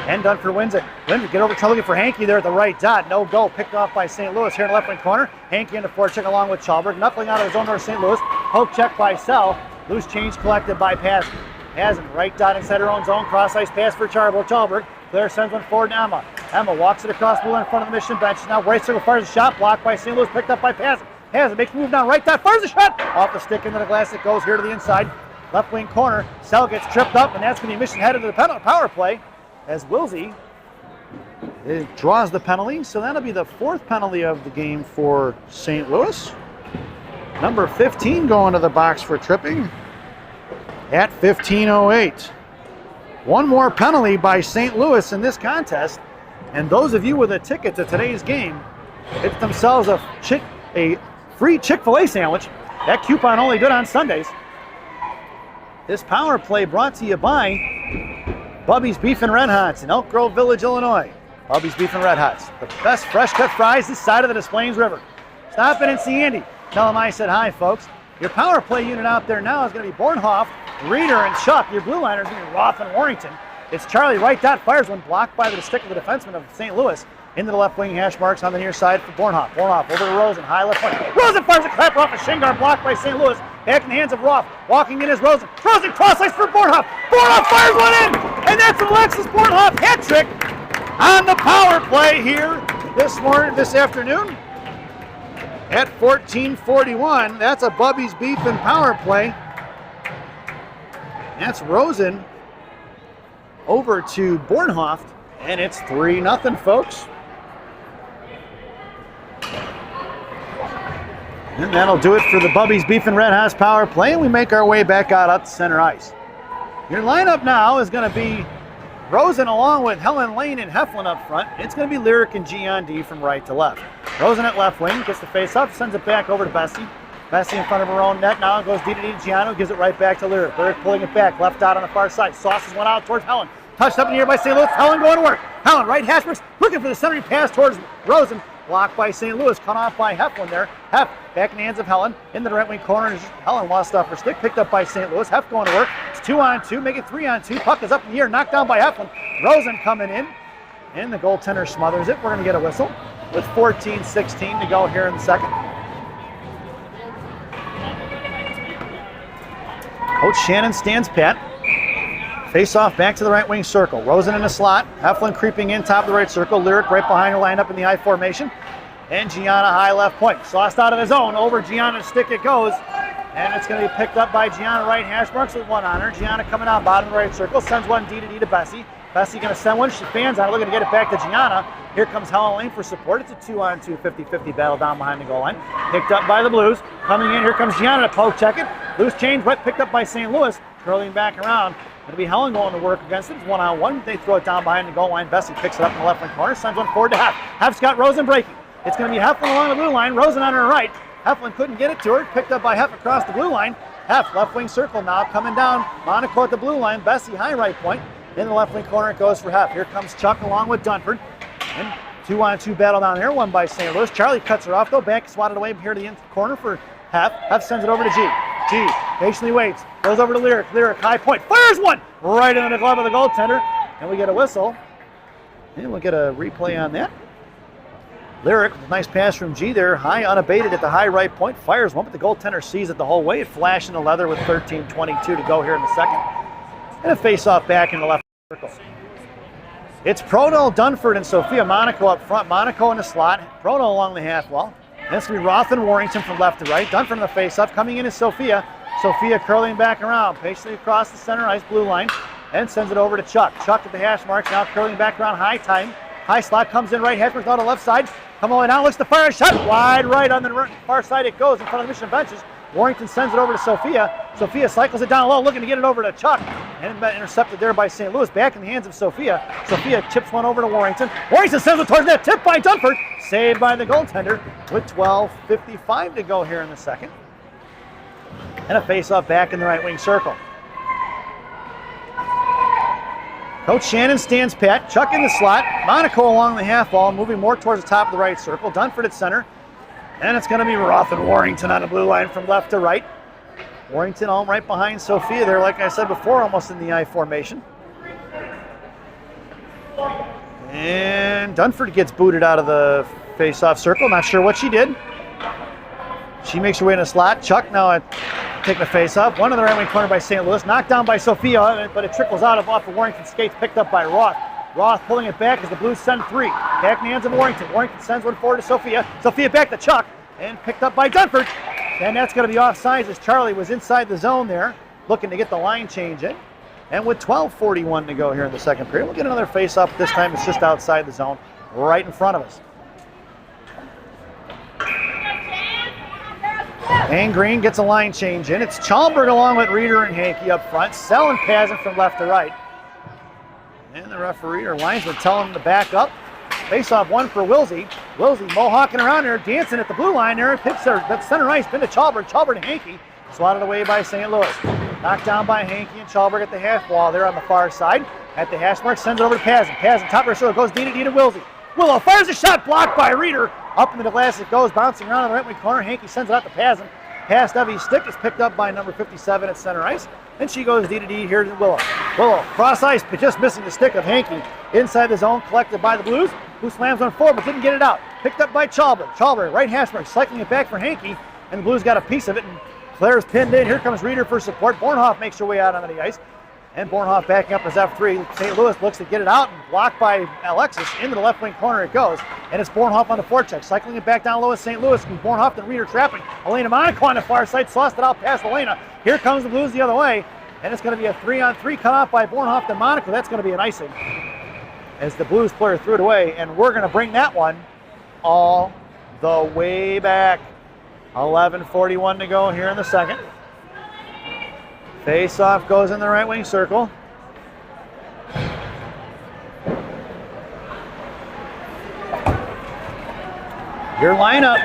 And Dunford wins it. Linder get over looking for Hankey there at the right dot. No goal. Picked off by St. Louis here in the left wing corner. Hankey in the forecheck along with Chalberg. Knuckling out of his own door St. Louis. Poke check by Sell. Loose change collected by Pazin. Pazin right dot inside her own zone. Cross ice pass for Chalberg. Claire sends one forward to Emma. Emma walks it across the line in front of the Mission bench. Now right circle fires a shot. Blocked by St. Louis. Picked up by Pazin. Pazin makes a move down right dot. Fires a shot. Off the stick into the glass. It goes here to the inside. Left wing corner. Sell gets tripped up, and that's going to be Mission headed to the power play as Wilsey draws the penalty. So that'll be the fourth penalty of the game for St. Louis. Number 15 going to the box for tripping at 15:08. One more penalty by St. Louis in this contest, and those of you with a ticket to today's game get themselves a free Chick-fil-A sandwich. That coupon only good on Sundays. This power play brought to you by Bubby's Beef and Red Hots in Elk Grove Village, Illinois. Bubby's Beef and Red Hots, the best fresh cut fries this side of the Des Plaines River. Stop in and see Andy. Tell him I said hi, folks. Your power play unit out there now is going to be Bornhoff, Reeder, and Chuck. Your blue liners are going to be Roth and Warrington. It's Charlie right dot fires one blocked by the stick of the defenseman of St. Louis into the left wing hash marks on the near side for Bornhoff. Bornhoff over to Rosen, high left point. Rosen fires a clapper off a shin guard blocked by St. Louis. Back in the hands of Roth. Walking in is Rosen. Rosen cross ice for Bornhoff. Bornhoff fires one in, and that's Alexis Bornhoff hat trick on the power play here this afternoon. At 14:41, that's a Bubby's Beef and power play. That's Rosen over to Bornhoff, and it's 3-0, folks. And that'll do it for the Bubby's Beef and Red Hots power play, and we make our way back out to center ice. Your lineup now is going to be Rosen along with Helen Lane and Heflin up front. It's going to be Lyric and G on D from right to left. Rosen at left wing, gets the face up, sends it back over to Bessie. Bessie in front of her own net now, goes D to Giano, gives it right back to Lyric. Lyric pulling it back, left out on the far side. Sauces one out towards Helen. Touched up in the air by St. Louis. Helen going to work. Helen right hash marks, looking for the centering pass towards Rosen. Blocked by St. Louis, cut off by Heflin there. Hef back in the hands of Helen, into the right wing corner. Helen lost off her stick, picked up by St. Louis. Hef going to work. It's 2-on-2, make it 3-on-2. Puck is up in the air, knocked down by Heflin. Rosen coming in, and the goaltender smothers it. We're going to get a whistle with 14:16 to go here in the second. Coach Shannon stands pat. Face off back to the right wing circle. Rosen in the slot. Heflin creeping in top of the right circle. Lyric right behind her lineup in the I formation. And Gianna high left point. Sauced out of his own. Over Gianna's stick it goes. And it's going to be picked up by Gianna right hash marks with one on her. Gianna coming out bottom of the right circle. Sends one D to Bessie. Bessie going to send one. She fans on it, looking to get it back to Gianna. Here comes Helen Lane for support. It's a 2-on-2 50-50 battle down behind the goal line. Picked up by the Blues. Coming in, here comes Gianna to poke check it. Loose change, but picked up by St. Louis. Curling back around. It'll be Helen going to work against it. It's 1-on-1. They throw it down behind the goal line. Bessie picks it up in the left wing corner. Sends one forward to Hef. Hef's got Rosen breaking. It's going to be Heflin along the blue line. Rosen on her right. Heflin couldn't get it to her. Picked up by Hef across the blue line. Hef, left wing circle now, coming down. Monaco at the blue line. Bessie high right point. In the left wing corner it goes for Hef. Here comes Chuck along with Dunford. And 2-on-2 battle down there, won by St. Louis. Charlie cuts her off though. Back swatted away here to the corner for Hef. Hef sends it over to G. G patiently waits. Goes over to Lyric. Lyric high point. Fires one right into the glove of the goaltender. And we get a whistle. And we'll get a replay on that. Lyric, nice pass from G there, high unabated at the high right point, fires one, but the goaltender sees it the whole way. It flashed in the leather with 13:22 to go here in the second. And a face-off back in the left circle. It's Prono, Dunford, and Sophia Monaco up front. Monaco in the slot, Prono along the half wall. That's going to be Roth and Warrington from left to right. Dunford in the face-off. Coming in is Sophia. Sophia curling back around. Patiently across the center ice blue line. And sends it over to Chuck. Chuck at the hash marks. Now curling back around high time. High slot comes in right. Hedrick on the left side. Come on now. Looks to fire a shot. Wide right on the far side it goes in front of the Michigan benches. Warrington sends it over to Sophia. Sophia cycles it down low, looking to get it over to Chuck. And intercepted there by St. Louis. Back in the hands of Sophia. Sophia chips one over to Warrington. Warrington sends it towards net. Tipped by Dunford. Saved by the goaltender with 12:55 to go here in the second. And a face-off back in the right wing circle. Coach Shannon stands pat. Chuck in the slot. Monaco along the half wall, moving more towards the top of the right circle. Dunford at center. And it's going to be Roth and Warrington on the blue line from left to right. Warrington all right behind Sophia there, like I said before, almost in the I formation. And Dunford gets booted out of the face-off circle. Not sure what she did. She makes her way in the slot. Chuck now taking the face-off. One in the right wing corner by St. Louis. Knocked down by Sophia, but it trickles out off of Warrington's skates, picked up by Roth. Roth pulling it back as the Blues send three. Back in the hands of Warrington. Warrington sends one forward to Sophia. Sophia back to Chuck and picked up by Dunford. And that's going to be offsides as Charlie was inside the zone there, looking to get the line change in. And with 12:41 to go here in the second period, we'll get another face-off. This time it's just outside the zone, right in front of us. And Green gets a line change in. It's Chalmberg along with Reeder and Hankey up front. Sell and Pazin from left to right. And the referee or linesman telling him to back up. Face-off one for Wilsey. Wilsey mohawking around there, dancing at the blue line there. Picks her, that's center ice, been to Chalmberg. Chalmberg and Hankey. Swatted away by St. Louis. Knocked down by Hankey and Chalmberg at the half wall there on the far side. At the hash mark, sends it over to Pazin. Pazin, top of her shoulder, goes D to Wilsey. Willow fires a shot, blocked by Reeder. Up into the glass it goes, bouncing around in the right wing corner. Hankey sends it out to Pazin. Past Evie's stick is picked up by number 57 at center ice. And she goes D to D here to Willow. Willow, cross ice, but just missing the stick of Hankey. Inside the zone, collected by the Blues, who slams on forward, but didn't get it out. Picked up by Chalmberg. Chalmberg, right hash mark, cycling it back for Hankey. And the Blues got a piece of it, and Claire's pinned in. Here comes Reeder for support. Bornhoff makes her way out onto the ice. And Bornhoff backing up as F3. St. Louis looks to get it out and blocked by Alexis. Into the left wing corner it goes. And it's Bornhoff on the forecheck. Cycling it back down low as St. Louis. And Bornhoff and Reeder trapping. Elena Monaco on the far side. Sauced it out past Elena. Here comes the Blues the other way. And it's going to be a 3-on-3 cut off by Bornhoff and Monaco. That's going to be an icing as the Blues player threw it away. And we're going to bring that one all the way back. 11:41 to go here in the second. Face-off goes in the right wing circle. Your lineup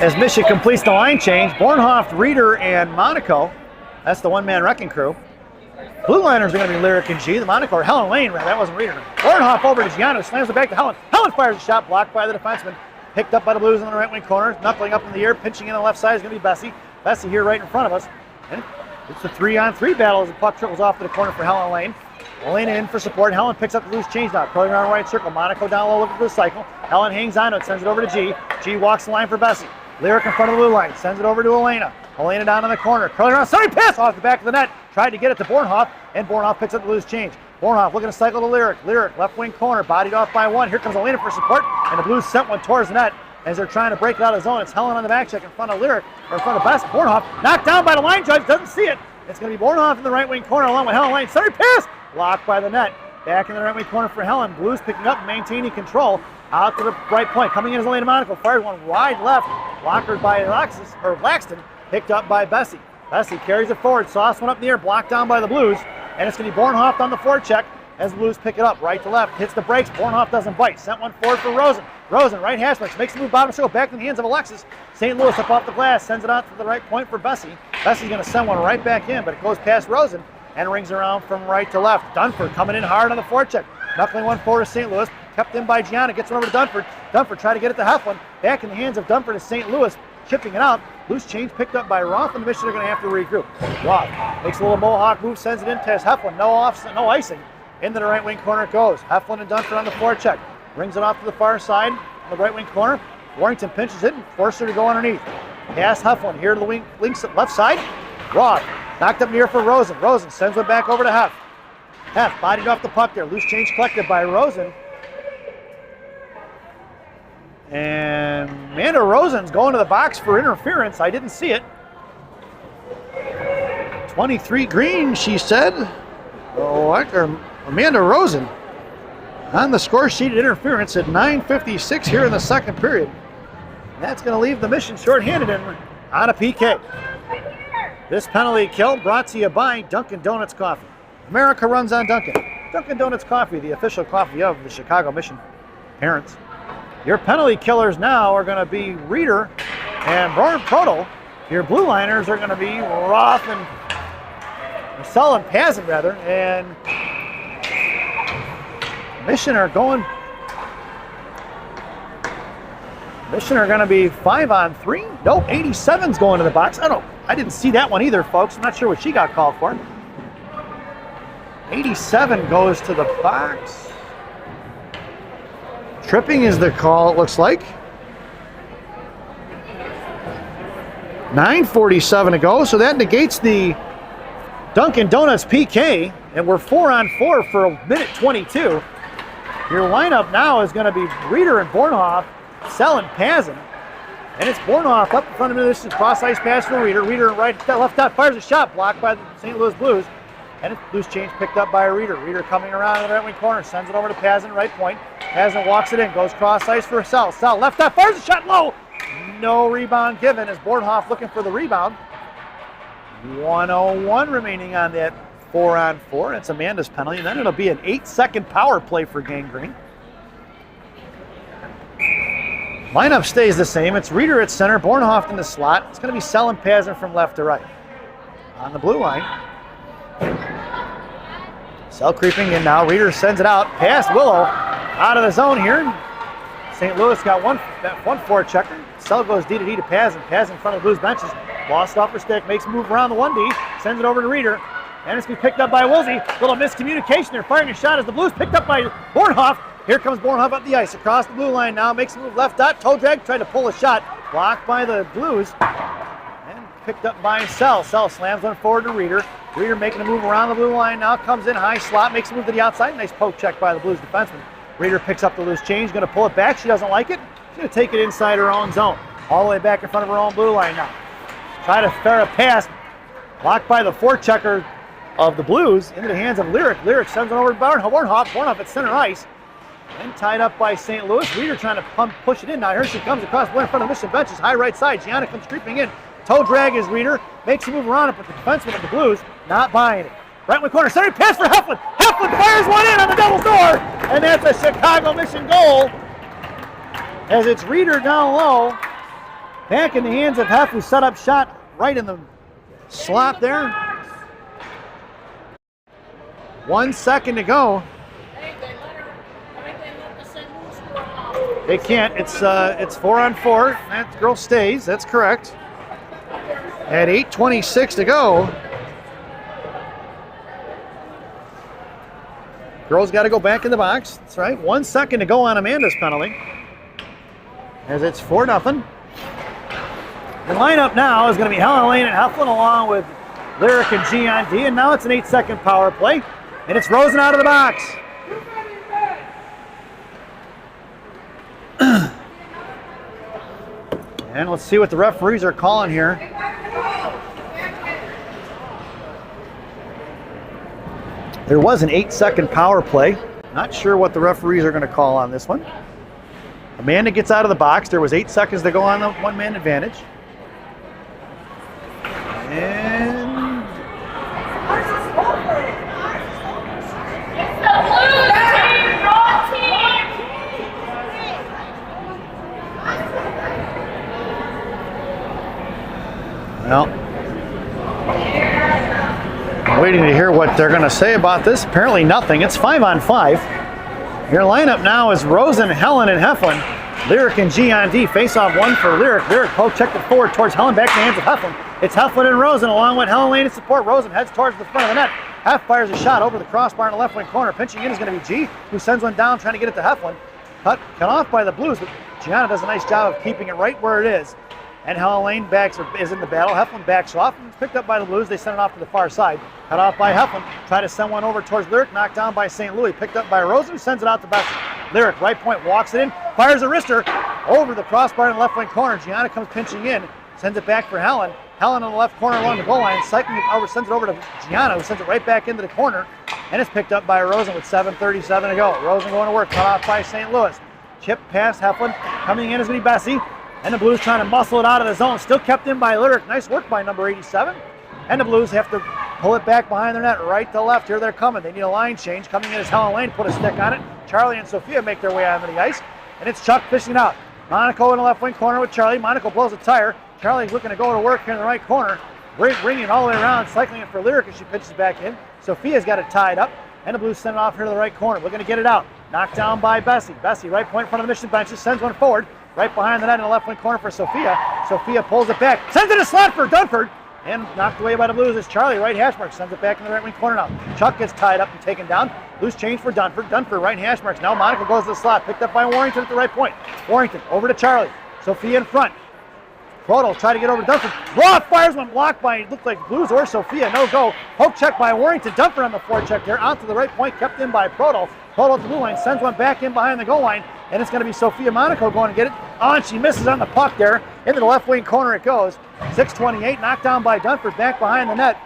as Michigan completes the line change. Bornhoff, Reeder, and Monaco. That's the one-man wrecking crew. Blue liners are going to be Lyric and G. The Monaco or Helen Lane, that wasn't Reeder. Bornhoff over to Gianna, slams it back to Helen. Helen fires a shot, blocked by the defenseman. Picked up by the Blues in the right wing corner. Knuckling up in the air, pinching in the left side is going to be Bessie. Bessie here right in front of us. And it's a 3-on-3 battle as the puck trickles off to the corner for Helen Lane. Elena in for support. Helen picks up the loose change now. Curling around the right circle. Monaco down low looking for the cycle. Helen hangs on to it, sends it over to G. G walks the line for Bessie. Lyric in front of the blue line. Sends it over to Elena. Elena down in the corner. Curling around. Sorry, pass off the back of the net. Tried to get it to Bornhoff. And Bornhoff picks up the loose change. Bornhoff looking to cycle to Lyric. Lyric left wing corner. Bodied off by one. Here comes Elena for support. And the Blues sent one towards the net. As they're trying to break it out of the zone, it's Helen on the back check in front of Lyric, or in front of Bessie. Bornhoff knocked down by the line judge, doesn't see it. It's going to be Bornhoff in the right wing corner along with Helen Lane. Sorry, pass! Blocked by the net. Back in the right wing corner for Helen. Blues picking up and maintaining control. Out to the right point. Coming in is Elena Monaco. Fired one wide left. Blockered by Alexis, or Laxton. Picked up by Bessie. Bessie carries it forward. Sauce one up in the air. Blocked down by the Blues. And it's going to be Bornhoff on the forecheck as the Blues pick it up. Right to left. Hits the brakes. Bornhoff doesn't bite. Sent one forward for Rosen. Rosen, right hash marks, makes the move bottom circle, back in the hands of Alexis. St. Louis up off the glass, sends it out to the right point for Bessie. Bessie's going to send one right back in, but it goes past Rosen and rings around from right to left. Dunford coming in hard on the forecheck. Knuckling one forward to St. Louis, kept in by Gianna, gets one over to Dunford. Dunford trying to get it to Heflin. Back in the hands of Dunford is St. Louis, chipping it out. Loose change picked up by Roth, and the Michigan are going to have to regroup. Roth makes a little mohawk move, sends it in past Heflin. No icing. Into the right wing corner it goes. Heflin and Dunford on the forecheck. Brings it off to the far side, on the right wing corner. Warrington pinches it and forces her to go underneath. Pass Heflin here to the wing, left side. Roth knocked up near for Rosen. Rosen sends it back over to Hef. Hef bodied off the puck there. Loose change collected by Rosen. And Amanda Rosen's going to the box for interference. I didn't see it. 23 green, she said. Oh, Amanda Rosen on the score sheet, interference at 9:56 here in the second period. That's going to leave the Mission shorthanded and on a PK. This penalty kill brought to you by Dunkin' Donuts Coffee. America runs on Dunkin'. Dunkin' Donuts Coffee, the official coffee of the Chicago Mission parents. Your penalty killers now are going to be Reeder and Brian Proto. Your blue liners are going to be Roth and Marcel and Pazin, rather. And Mission are going to be 5-on-3. Nope, 87's going to the box. I didn't see that one either, folks. I'm not sure what she got called for. 87 goes to the box. Tripping is the call, it looks like. 9:47 to go, so that negates the Dunkin' Donuts PK, and we're 4-on-4 for a minute 22. Your lineup now is going to be Reeder and Bornhoff, Sell and Pazin. And it's Bornhoff up in front of him. This is cross ice pass for Reeder. Reeder left dot fires a shot blocked by the St. Louis Blues. And it's loose change picked up by Reeder. Reeder coming around in the right wing corner, sends it over to Pazin, right point. Pazin walks it in, goes cross ice for Sell. Sell left dot fires a shot low. No rebound given as Bornhoff looking for the rebound. 1:01 remaining on that 4-on-4. It's Amanda's penalty, and then it'll be an 8-second power play for Gang Green. Lineup stays the same. It's Reeder at center, Bornhoff in the slot. It's going to be Sell and Pazin from left to right. On the blue line. Sell creeping in now. Reeder sends it out past Willow. Out of the zone here. St. Louis got one forechecker. Sell goes D to D to Pazin. Pazin in front of the Blues benches. Lost off her stick. Makes a move around the 1D. Sends it over to Reeder. And it's going to be picked up by Woolsey. Little miscommunication. They're firing a shot as the Blues picked up by Bornhoff. Here comes Bornhoff up the ice. Across the blue line now. Makes a move left dot. Toe drag. Tried to pull a shot. Blocked by the Blues. And picked up by Sell. Sell slams one forward to Reeder. Reeder making a move around the blue line now. Comes in high slot. Makes a move to the outside. Nice poke check by the Blues defenseman. Reeder picks up the loose change. Going to pull it back. She doesn't like it. She's going to take it inside her own zone. All the way back in front of her own blue line now. Try to start a pass. Blocked by the forechecker of the Blues into the hands of Lyric. Lyric sends it over to Bornhoff. Bornhoff at center ice. And tied up by St. Louis. Reeder trying to push it in. Now here she comes across in front of the Mission benches. High right side. Gianna comes creeping in. Toe drag is Reeder. Makes a move around it, but the defenseman of the Blues not buying it. Right wing corner. Center pass for Heflin. Heflin fires one in on the double door. And that's a Chicago Mission goal. As it's Reeder down low. Back in the hands of Hef, who set up shot right in the slot there. 1 second to go. They can't. It's 4-on-4. That girl stays. That's correct. At 8:26 to go. Girls got to go back in the box. That's right. 1 second to go on Amanda's penalty. As it's 4-0. The lineup now is going to be Helen Lane and Heflin along with Lyric and Gian D. And now it's an 8-second power play. And it's Rosen out of the box. And let's see what the referees are calling here. There was an 8-second power play. Not sure what the referees are going to call on this one. Amanda gets out of the box. There was 8 seconds to go on the one-man advantage. And well, I'm waiting to hear what they're going to say about this. Apparently nothing. It's 5-on-5. Your lineup now is Rosen, Helen, and Heflin. Lyric and Gian D face off one for Lyric. Lyric poke checked it forward towards Helen, back in the hands of Heflin. It's Heflin and Rosen along with Helen Lane in support. Rosen heads towards the front of the net. Hef fires a shot over the crossbar in the left wing corner. Pinching in is going to be G, who sends one down trying to get it to Heflin. Cut off by the Blues, but Gianna does a nice job of keeping it right where it is. And Helen Lane is in the battle. Heflin backs off and it's picked up by the Blues. They send it off to the far side. Cut off by Heflin. Try to send one over towards Lyric. Knocked down by St. Louis. Picked up by Rosen, who sends it out to Bessie. Lyric, right point, walks it in. Fires a wrister. over the crossbar in the left wing corner. Gianna comes pinching in, sends it back for Helen. Helen on the left corner along the goal line, cycling it over, sends it over to Gianna, who sends it right back into the corner, and it's picked up by Rosen with 7:37 to go. Rosen going to work, cut off by St. Louis. Chip past Heflin, coming in is going to be Bessie, and the Blues trying to muscle it out of the zone. Still kept in by Lyric. Nice work by number 87. And the Blues have to pull it back behind their net, right to left. Here they're coming. They need a line change. Coming in is Helen Lane, put a stick on it. Charlie and Sophia make their way onto the ice, and it's Chuck fishing out. Monaco in the left wing corner with Charlie. Monaco blows a tire. Charlie's looking to go to work here in the right corner. Bringing it all the way around, cycling it for Lyric as she pitches back in. Sophia's got it tied up, and the Blues send it off here to the right corner. Looking to get it out. Knocked down by Bessie. Bessie, right point in front of the mission benches, sends one forward. Right behind the net in the left wing corner for Sophia. Sophia pulls it back, sends it a slot for Dunford, and knocked away by the Blues is Charlie. Right hash mark, sends it back in the right wing corner now. Chuck gets tied up and taken down. Loose change for Dunford. Dunford right hash marks. Now Monaco goes to the slot, picked up by Warrington at the right point. Warrington over to Charlie. Sophia in front. Prodel try to get over to Dunford. Roth fires one blocked by, looked like Blues or Sophia. No go. Poke check by Warrington. Dunford on the forecheck there. Out to the right point, kept in by Prodel. Prodel at the blue line, sends one back in behind the goal line, and it's going to be Sophia Monaco going to get it. Oh, and she misses on the puck there. Into the left wing corner it goes. 6:28, knocked down by Dunford, back behind the net.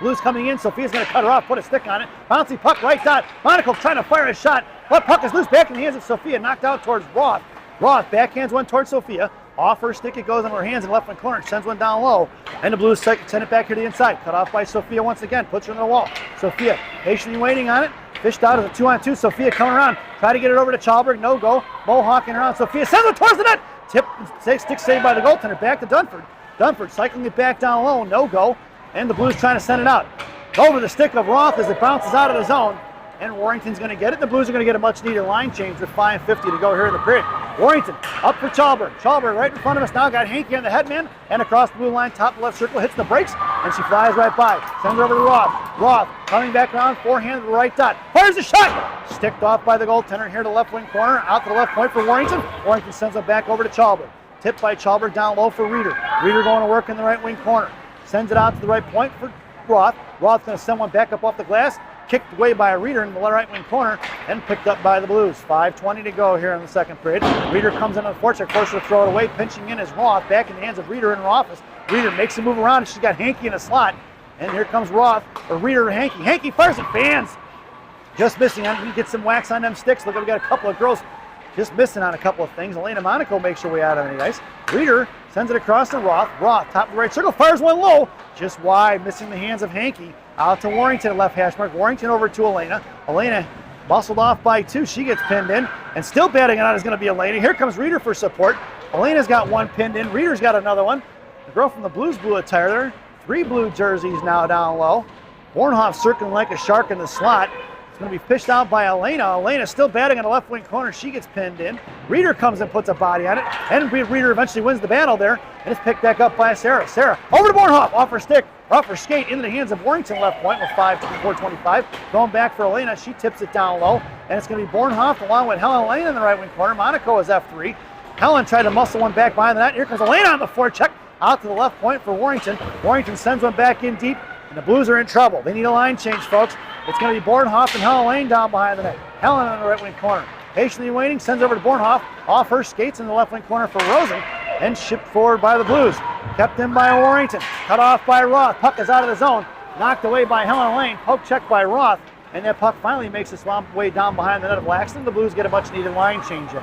Blues coming in. Sophia's going to cut her off, put a stick on it. Bouncy puck right dot. Monaco trying to fire a shot. But puck is loose back in the hands of Sophia, knocked out towards Roth. Roth backhands one towards Sophia. Off her stick, it goes in her hands in the left wing corner. Sends one down low. And the Blues send it back here to the inside. Cut off by Sophia once again. Puts her in the wall. Sophia patiently waiting on it. Fished out as a 2-on-2. Sophia coming around. Try to get it over to Chalberg. No go. Mohawking around. Sophia sends it towards the net. Tip, stick saved by the goaltender. Back to Dunford. Dunford cycling it back down low. No go. And the Blues trying to send it out. Over the stick of Roth as it bounces out of the zone. And Warrington's going to get it. The Blues are going to get a much-needed line change with 5:50 to go here in the period. Warrington up for Chalberg. Chalberg right in front of us now. Got Hanke on the headman. And across the blue line, top left circle, hits the brakes. And she flies right by. Sends it over to Roth. Roth coming back around, forehand to the right dot. Fires a shot! Sticked off by the goaltender here to the left wing corner. Out to the left point for Warrington. Warrington sends it back over to Chalberg. Tipped by Chalberg down low for Reeder. Reeder going to work in the right wing corner. Sends it out to the right point for Roth. Roth's going to send one back up off the glass. Kicked away by a Reeder in the right wing corner and picked up by the Blues. 5:20 to go here in the second period. Reeder comes into the forecheck, forced to throw it away. Pinching in is Roth, back in the hands of Reeder in her office. Reeder makes a move around. She's got Hanke in a slot. And here comes Roth, or Reeder to Hanke. Hanke fires it, fans. Just missing on it. He gets some wax on them sticks. Look, we got a couple of girls just missing on a couple of things. Elena Monaco makes her way out on the ice. Reeder sends it across to Roth. Roth, top of the right circle, fires one low. Just wide, missing the hands of Hanke. Out to Warrington, left hash mark. Warrington over to Elena. Elena muscled off by two. She gets pinned in. And still batting it out is going to be Elena. Here comes Reeder for support. Elena's got one pinned in. Reeder's got another one. The girl from the Blues blew a tire there. 3 blue jerseys now down low. Bornhoff circling like a shark in the slot. It's going to be fished out by Elena. Elena still batting in the left wing corner. She gets pinned in. Reeder comes and puts a body on it. And Reeder eventually wins the battle there. And it's picked back up by Sarah. Sarah over to Bornhoff. Off her stick. Off her skate into the hands of Warrington left point with 4:25. Going back for Elena. She tips it down low. And it's going to be Bornhoff along with Helen Lane in the right wing corner. Monaco is F3. Helen tried to muscle one back behind the net. Here comes Elena on the forecheck. Out to the left point for Warrington. Warrington sends one back in deep. And the Blues are in trouble. They need a line change, folks. It's going to be Bornhoff and Helen Lane down behind the net. Helen on the right wing corner. Patiently waiting. Sends over to Bornhoff. Off her skates in the left wing corner for Rosen. And shipped forward by the Blues. Kept in by Warrington. Cut off by Roth. Puck is out of the zone. Knocked away by Helen Lane. Poke check by Roth. And that puck finally makes its way down behind the net of Laxton. The Blues get a much needed line change in.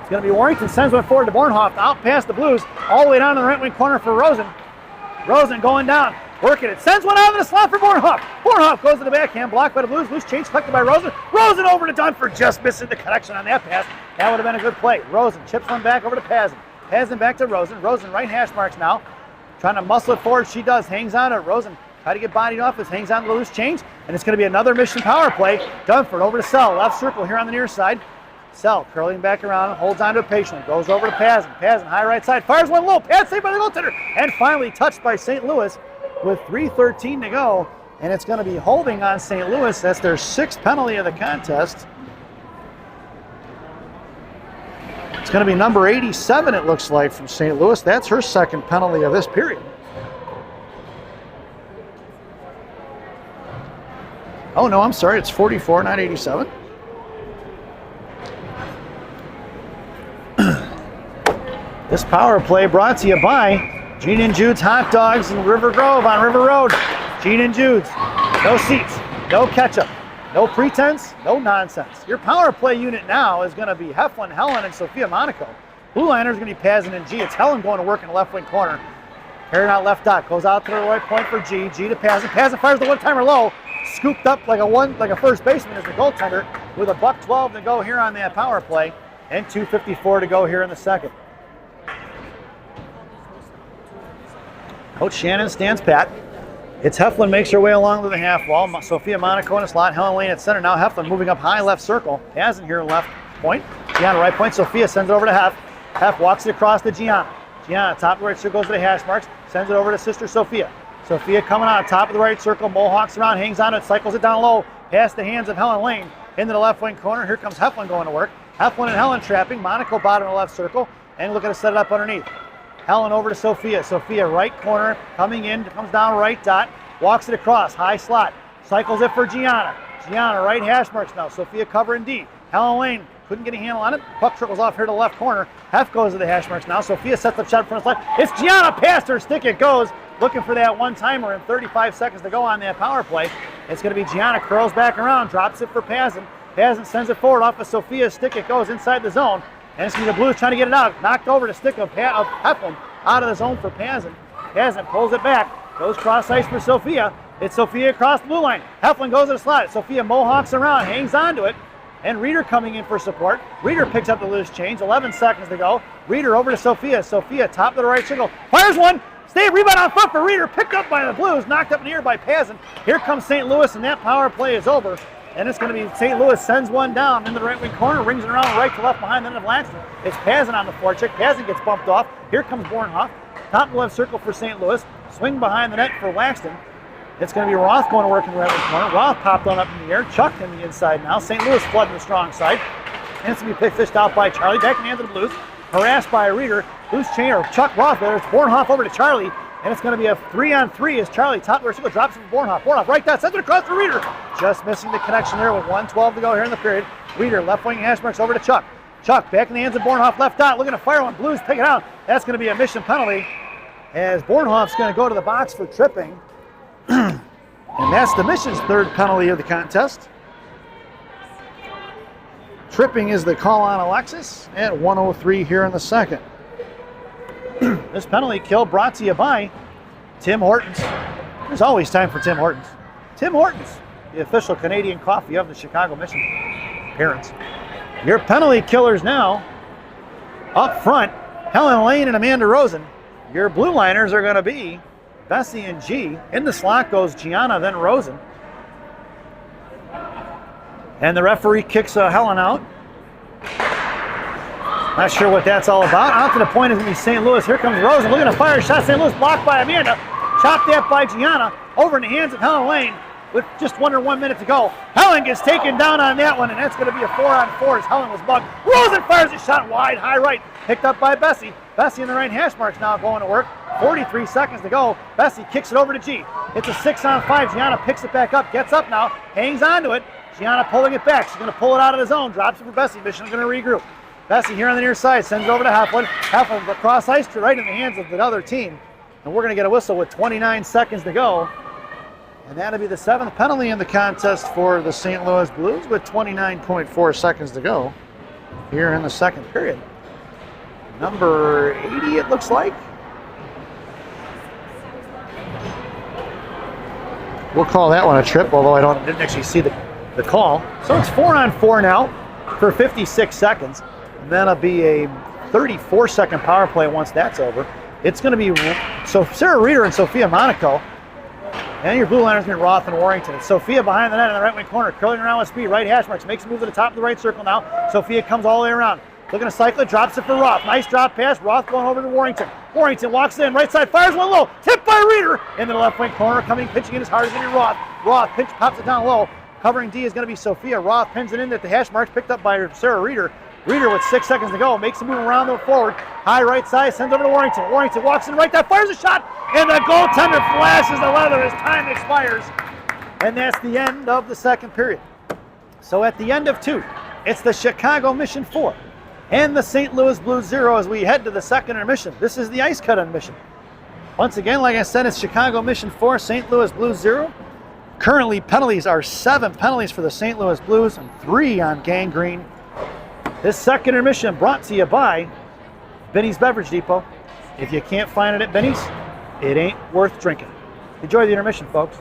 It's going to be Warrington. Sends one forward to Bornhoff. Out past the Blues. All the way down to the right wing corner for Rosen. Rosen going down. Working it. Sends one out of the slot for Bornhoff. Bornhoff goes to the backhand. Blocked by the Blues. Loose change collected by Rosen. Rosen over to Dunford. Just missing the connection on that pass. That would have been a good play. Rosen chips one back over to Pazin. Pazin back to Rosen. Rosen right hash marks now. Trying to muscle it forward. She does. Hangs on it. Rosen try to get bodied off. This hangs on to the loose change. And it's going to be another mission power play. Dunford over to Sell. Left circle here on the near side. Sell curling back around. Holds on to it patiently. Goes over to Pazin. Pazin high right side. Fires one low. Pad saved by the goaltender. And finally touched by St. Louis with 3:13 to go. And it's going to be holding on St. Louis. That's their 6th penalty of the contest. It's going to be number 87, it looks like, from St. Louis. That's her 2nd penalty of this period. Oh, no, I'm sorry. It's 44, not 87. This power play brought to you by Gene and Jude's Hot Dogs in River Grove on River Road. Gene and Jude's. No seats, no ketchup, no pretense, no nonsense. Your power play unit now is going to be Heflin, Helen, and Sophia Monaco. Blue Liners going to be Pazin and G. It's Helen going to work in the left wing corner. Carrying out left dot, goes out to the right point for G. G to Pazin. Pazin fires the one-timer low, scooped up like a first baseman as the goaltender with a $1:12 to go here on that power play and 2:54 to go here in the second. Coach Shannon stands pat. It's Heflin makes her way along to the half wall. Sophia Monaco in a slot. Helen Lane at center. Now Heflin moving up high left circle. Pazin here left point. Gianna right point. Sophia sends it over to Hef. Hef walks it across to Gianna. Gianna top of the right circle goes to the hash marks. Sends it over to sister Sophia. Sophia coming out top of the right circle. Mohawks around, hangs on it, cycles it down low. Past the hands of Helen Lane into the left wing corner. Here comes Heflin going to work. Heflin and Helen trapping. Monaco bottom of the left circle. And looking to set it up underneath. Helen over to Sophia. Sophia right corner coming in. Comes down right dot. Walks it across. High slot. Cycles it for Gianna. Gianna right hash marks now. Sophia covering D. Helen Lane couldn't get a handle on it. Puck trickles off here to the left corner. Hef goes to the hash marks now. Sophia sets up shot in front of the slot. It's Gianna past her stick. It goes. Looking for that one-timer and 35 seconds to go on that power play. It's going to be Gianna curls back around. Drops it for Pazin. Pazin sends it forward off of Sophia's stick. It goes inside the zone. And it's going to be the Blues trying to get it out. Knocked over the stick of Heflin out of the zone for Pazin. Pazin pulls it back. Goes cross ice for Sophia. It's Sophia across the blue line. Heflin goes to the slot. Sophia mohawks around. Hangs onto it. And Reeder coming in for support. Reeder picks up the loose change. 11 seconds to go. Reeder over to Sophia. Sophia top of the right circle. Fires one. Stay rebound on foot for Reeder. Picked up by the Blues. Knocked up in the air by Pazin. Here comes St. Louis, and that power play is over. And it's going to be St. Louis sends one down into the right wing corner. Rings it around right to left behind the net of Langston. It's Pazin on the forecheck. Pazin gets bumped off. Here comes Bornhoff. Top of the left circle for St. Louis. Swing behind the net for Langston. It's going to be Roth going to work in the right wing corner. Roth popped on up in the air. Chucked in the inside now. St. Louis flooding the strong side. And it's going to be fished out by Charlie. Back in the hands of the Blues. Harassed by a Reeder. Loose chain or Chuck Roth there. It's Bornhoff over to Charlie. And it's going to be a 3-on-3 as Charlie top of the circle drops it for Bornhoff. Bornhoff right down, sends it across to Reeder. Just missing the connection there with 1:12 to go here in the period. Reeder left wing hash marks over to Chuck. Chuck back in the hands of Bornhoff, left dot, looking to fire one. Blues pick it out. That's going to be a mission penalty as Bornhoff's going to go to the box for tripping. And that's the mission's third penalty of the contest. Tripping is the call on Alexis at 1:03 here in the second. This penalty kill brought to you by Tim Hortons. There's always time for Tim Hortons. Tim Hortons, the official Canadian coffee of the Chicago Mission parents. Your penalty killers now up front, Helen Lane and Amanda Rosen. Your blue liners are going to be Bessie and G. In the slot goes Gianna, then Rosen. And the referee kicks Helen out. Not sure what that's all about. Out to the point is going to be St. Louis. Here comes Rosen looking to fire a shot. St. Louis blocked by Amanda. Chopped that by Gianna. Over in the hands of Helen Lane with just under 1 minute to go. Helen gets taken down on that one, and that's going to be a 4-on-4 as Helen was bugged. Rosen fires a shot wide, high right. Picked up by Bessie. Bessie in the right hash marks now going to work. 43 seconds to go. Bessie kicks it over to G. It's a 6-on-5. Gianna picks it back up. Gets up now. Hangs onto it. Gianna pulling it back. She's going to pull it out of the zone. Drops it for Bessie. Mission's going to regroup. Bessie here on the near side sends it over to Heflin. Heflin across ice to right in the hands of the other team. And we're going to get a whistle with 29 seconds to go. And that'll be the 7th penalty in the contest for the St. Louis Blues with 29.4 seconds to go here in the second period. Number 80, it looks like. We'll call that one a trip, although I didn't actually see the call. So it's 4-on-4 now for 56 seconds. And that'll be a 34-second power play once that's over. It's going to be so Sarah Reeder and Sophia Monaco. And your blue liners going to be Roth and Warrington. It's Sophia behind the net in the right wing corner, curling around with speed. Right hash marks, makes a move to the top of the right circle now. Sophia comes all the way around. Looking to cycle it, drops it for Roth. Nice drop pass. Roth going over to Warrington. Warrington walks in, right side, fires one low. Tipped by Reeder into the left wing corner, pitching in as hard as any Roth. Roth pops it down low. Covering D is going to be Sophia. Roth pins it in at the hash marks, picked up by Sarah Reeder. Reeder with 6 seconds to go, makes a move around the forward. High right side, sends over to Warrington. Warrington walks in right there, fires a shot, and the goaltender flashes the leather as time expires. And that's the end of the second period. So at the end of 2, it's the Chicago Mission 4, and the St. Louis Blues 0 as we head to the second intermission. This is the ice cut intermission. Once again, like I said, it's Chicago Mission 4, St. Louis Blues 0. Currently, penalties are 7 penalties for the St. Louis Blues and 3 on Gang Green. This second intermission brought to you by Benny's Beverage Depot. If you can't find it at Benny's, it ain't worth drinking. Enjoy the intermission, folks.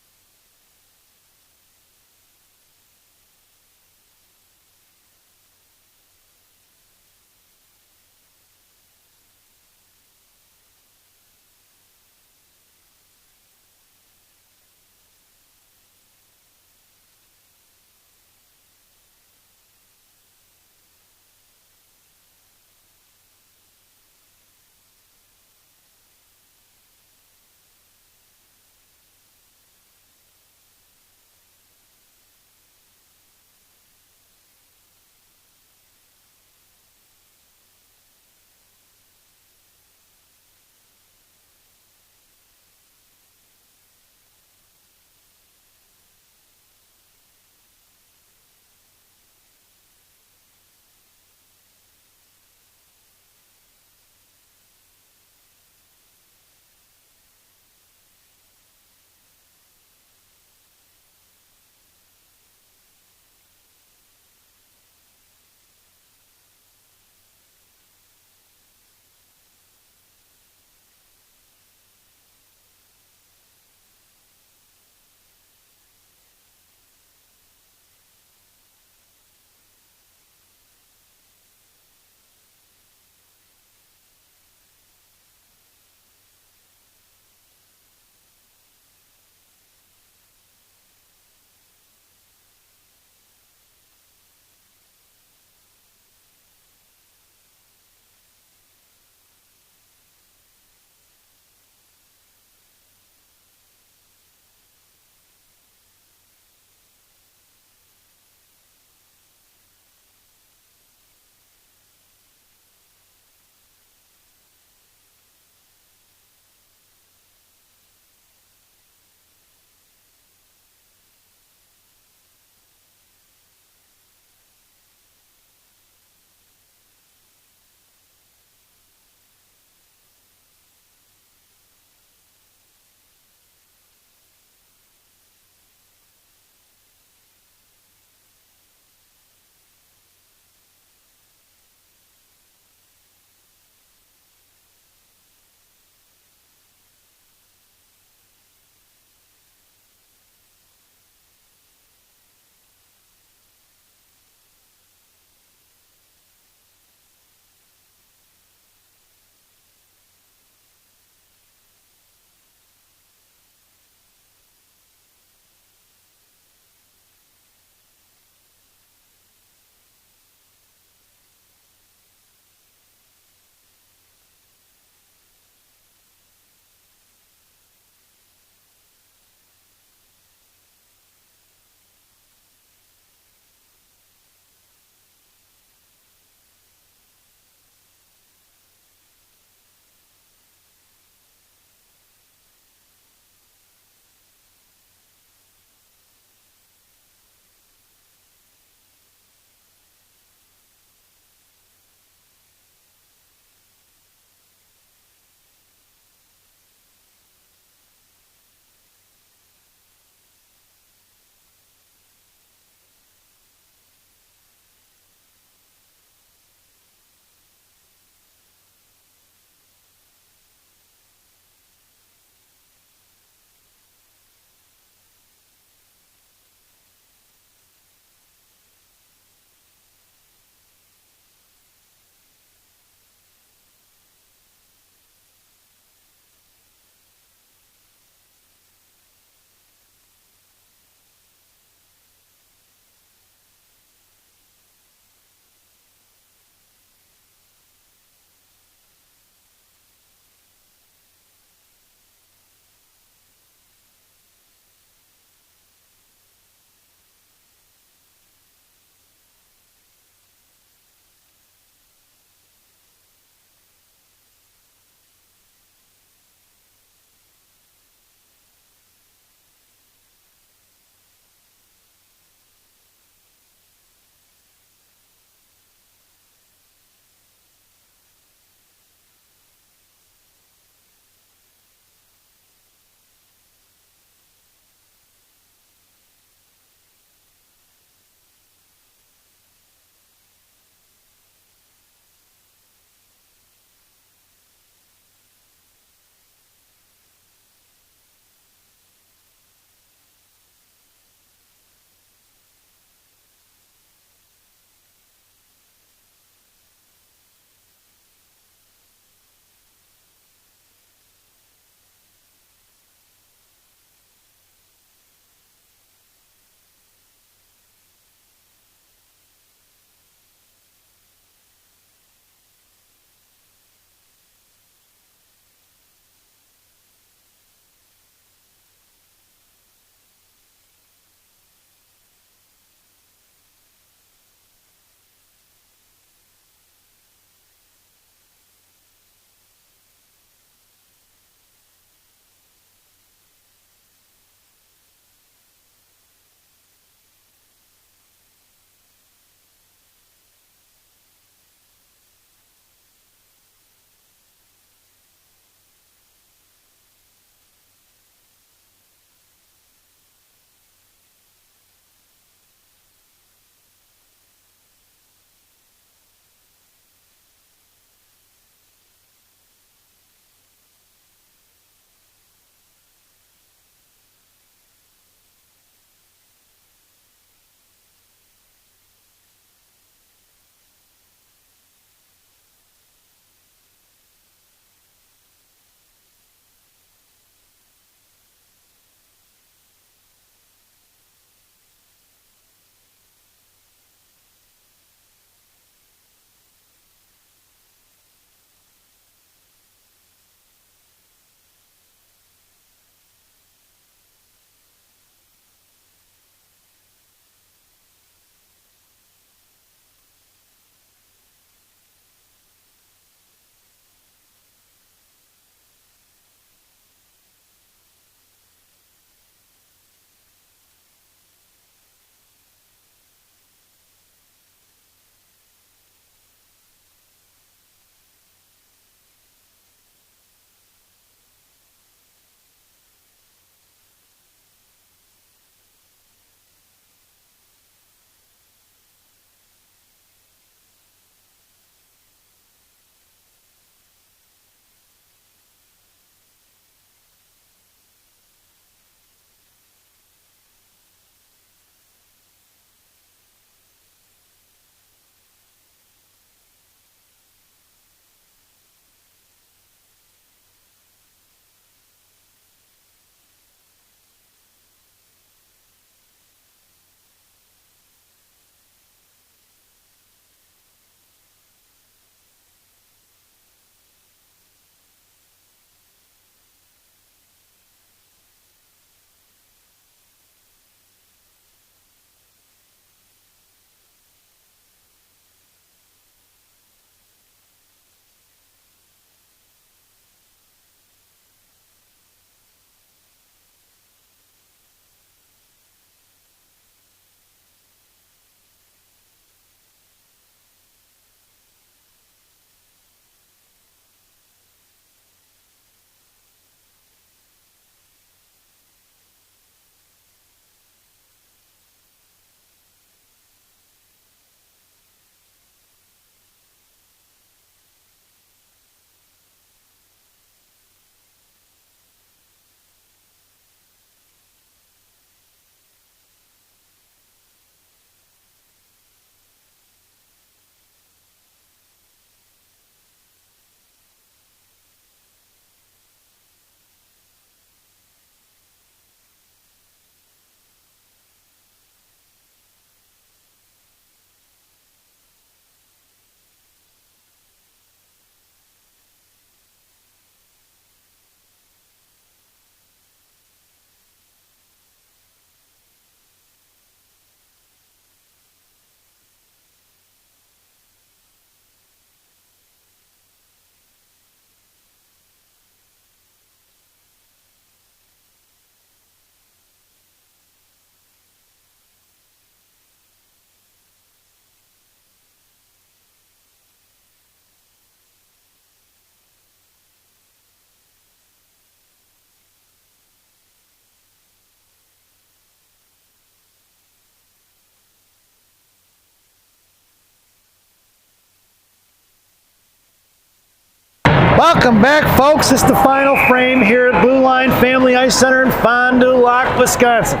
Welcome back, folks. It's the final frame here at Blue Line Family Ice Center in Fond du Lac, Wisconsin.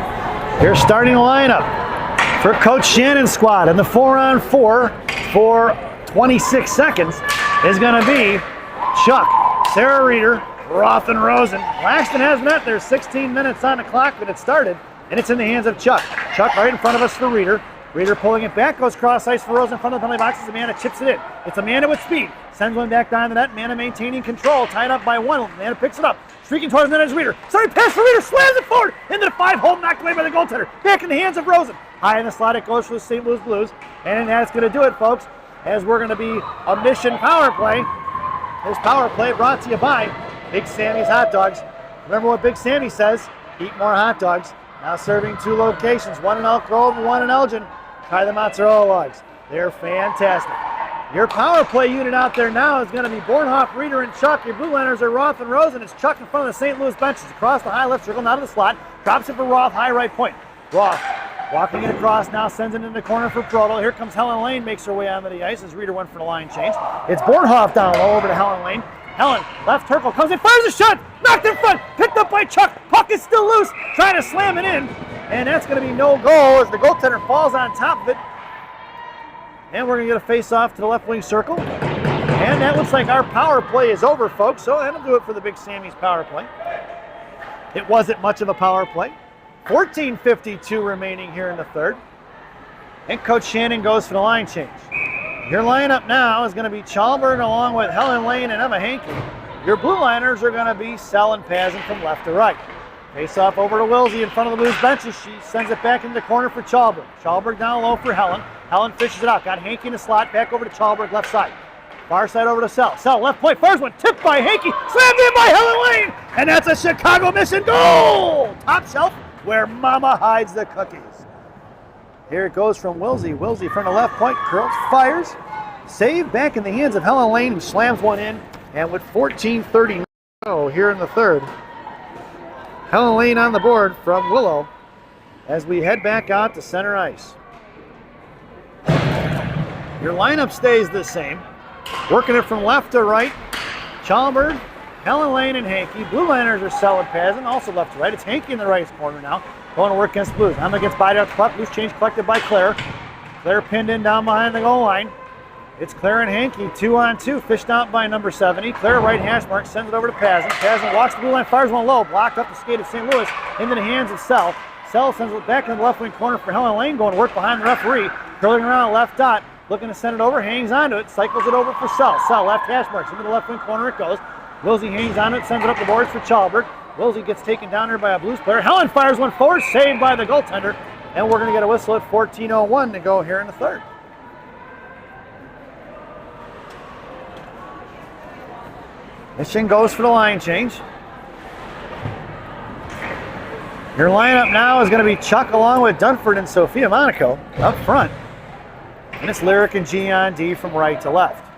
Here's starting the lineup for Coach Shannon's squad. And the 4-on-4 for 26 seconds is going to be Chuck, Sarah Reeder, Roth, and Rosen. Laxton has met. There's 16 minutes on the clock when it started, and it's in the hands of Chuck. Chuck right in front of us for Reeder. Reeder pulling it back, goes cross ice for Rosen in front of the penalty boxes. Amanda chips it in. It's Amanda with speed. Sends one back down the net. Amanda maintaining control. Tied up by one. Amanda picks it up. Streaking towards the net is Reeder. Sorry, pass for Reeder. Slams it forward into the 5-hole. Knocked away by the goaltender. Back in the hands of Rosen. High in the slot it goes for the St. Louis Blues. And that's going to do it, folks, as we're going to be a mission power play. This power play brought to you by Big Sammy's Hot Dogs. Remember what Big Sammy says. Eat more hot dogs. Now serving 2 locations. One in Elk Grove and one in Elgin. Try the mozzarella logs. They're fantastic. Your power play unit out there now is going to be Bornhoff, Reeder, and Chuck. Your blue liners are Roth and Rosen. It's Chuck in front of the St. Louis benches. Across the high left circle, now to the slot. Drops it for Roth, high right point. Roth walking it across now, sends it into the corner for Prodel. Here comes Helen Lane, makes her way onto the ice as Reeder went for the line change. It's Bornhoff down low over to Helen Lane. Helen, left Turkle, comes in, fires a shot, knocked in front, picked up by Chuck. Puck is still loose, trying to slam it in. And that's going to be no goal as the goaltender falls on top of it. And we're going to get a face-off to the left wing circle. And that looks like our power play is over, folks. So that'll do it for the Big Sammy's power play. It wasn't much of a power play. 14:52 remaining here in the third. And Coach Shannon goes for the line change. Your lineup now is going to be Chalberg along with Helen Lane and Emma Hankey. Your blue liners are going to be Sell and Pazin from left to right. Face off over to Wilsey in front of the Blues benches. She sends it back into the corner for Chalberg. Chalberg down low for Helen. Helen fishes it out. Got Hankey in the slot. Back over to Chalberg, left side. Far side over to Sell. Sell, left point. First one tipped by Hankey. Slammed in by Helen Lane. And that's a Chicago mission goal. Top shelf where Mama hides the cookies. Here it goes from Wilsey. Wilsey from the left point. Curls, fires. Save back in the hands of Helen Lane, who slams one in. And with 14:30 here in the third, Helen Lane on the board from Willow as we head back out to center ice. Your lineup stays the same. Working it from left to right. Chalberg, Helen Lane, and Hankey. Blue liners are Sell and Pazin, also left to right. It's Hankey in the right corner now. Going to work against Blues. Emma gets body out the puck. Loose change collected by Claire. Claire pinned in down behind the goal line. It's Claire and Hankey, 2-on-2, fished out by number 70. Claire, right hash mark, sends it over to Pazin. Pazin walks the blue line, fires one low, blocked up the skate of St. Louis into the hands of Sell. Sell sends it back in the left wing corner for Helen Lane, going to work behind the referee. Curling around left dot, looking to send it over, hangs onto it, cycles it over for Sell. Sell, left hash marks, into the left wing corner it goes. Wilsey hangs on it, sends it up the boards for Chalberg. Wilsey gets taken down here by a Blues player. Helen fires one forward, saved by the goaltender. And we're going to get a whistle at 14:01 to go here in the third. Mission goes for the line change. Your lineup now is going to be Chuck along with Dunford and Sophia Monaco up front. And it's Lyric and Gian D from right to left.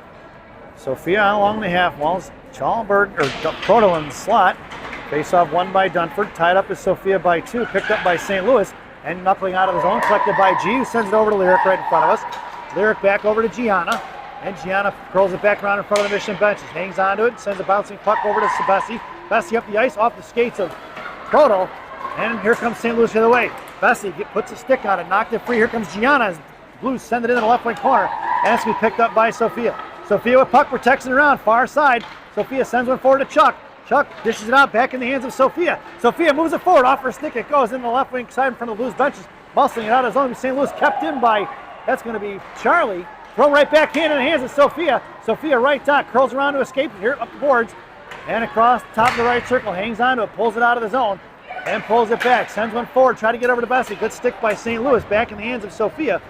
Sophia along the half walls. Chalberg, or Prodel in the slot. Face off won by Dunford. Tied up is Sophia by 2. Picked up by St. Louis. And knuckling out of his own. Collected by G, who sends it over to Lyric right in front of us. Lyric back over to Gianna. And Gianna curls it back around in front of the Mission benches. Hangs onto it, sends a bouncing puck over to Bessie. Bessie up the ice, off the skates of Prodel. And here comes St. Louis the other way. Bessie puts a stick on it, knocked it free. Here comes Gianna as Blues send it into the left wing corner. And it's to be picked up by Sophia. Sophia with puck, protecting around, far side. Sophia sends one forward to Chuck. Chuck dishes it out back in the hands of Sophia. Sophia moves it forward, off her stick. It goes in the left wing side in front of the Blues benches. Bustling it out of zone. St. Louis kept in by, that's going to be Charlie. Throw right back in the hands of Sophia. Sophia right dot, curls around to escape here up the boards. And across the top of the right circle, hangs onto it, pulls it out of the zone. And pulls it back, sends one forward, try to get over to Bessie. Good stick by St. Louis, back in the hands of Sophia.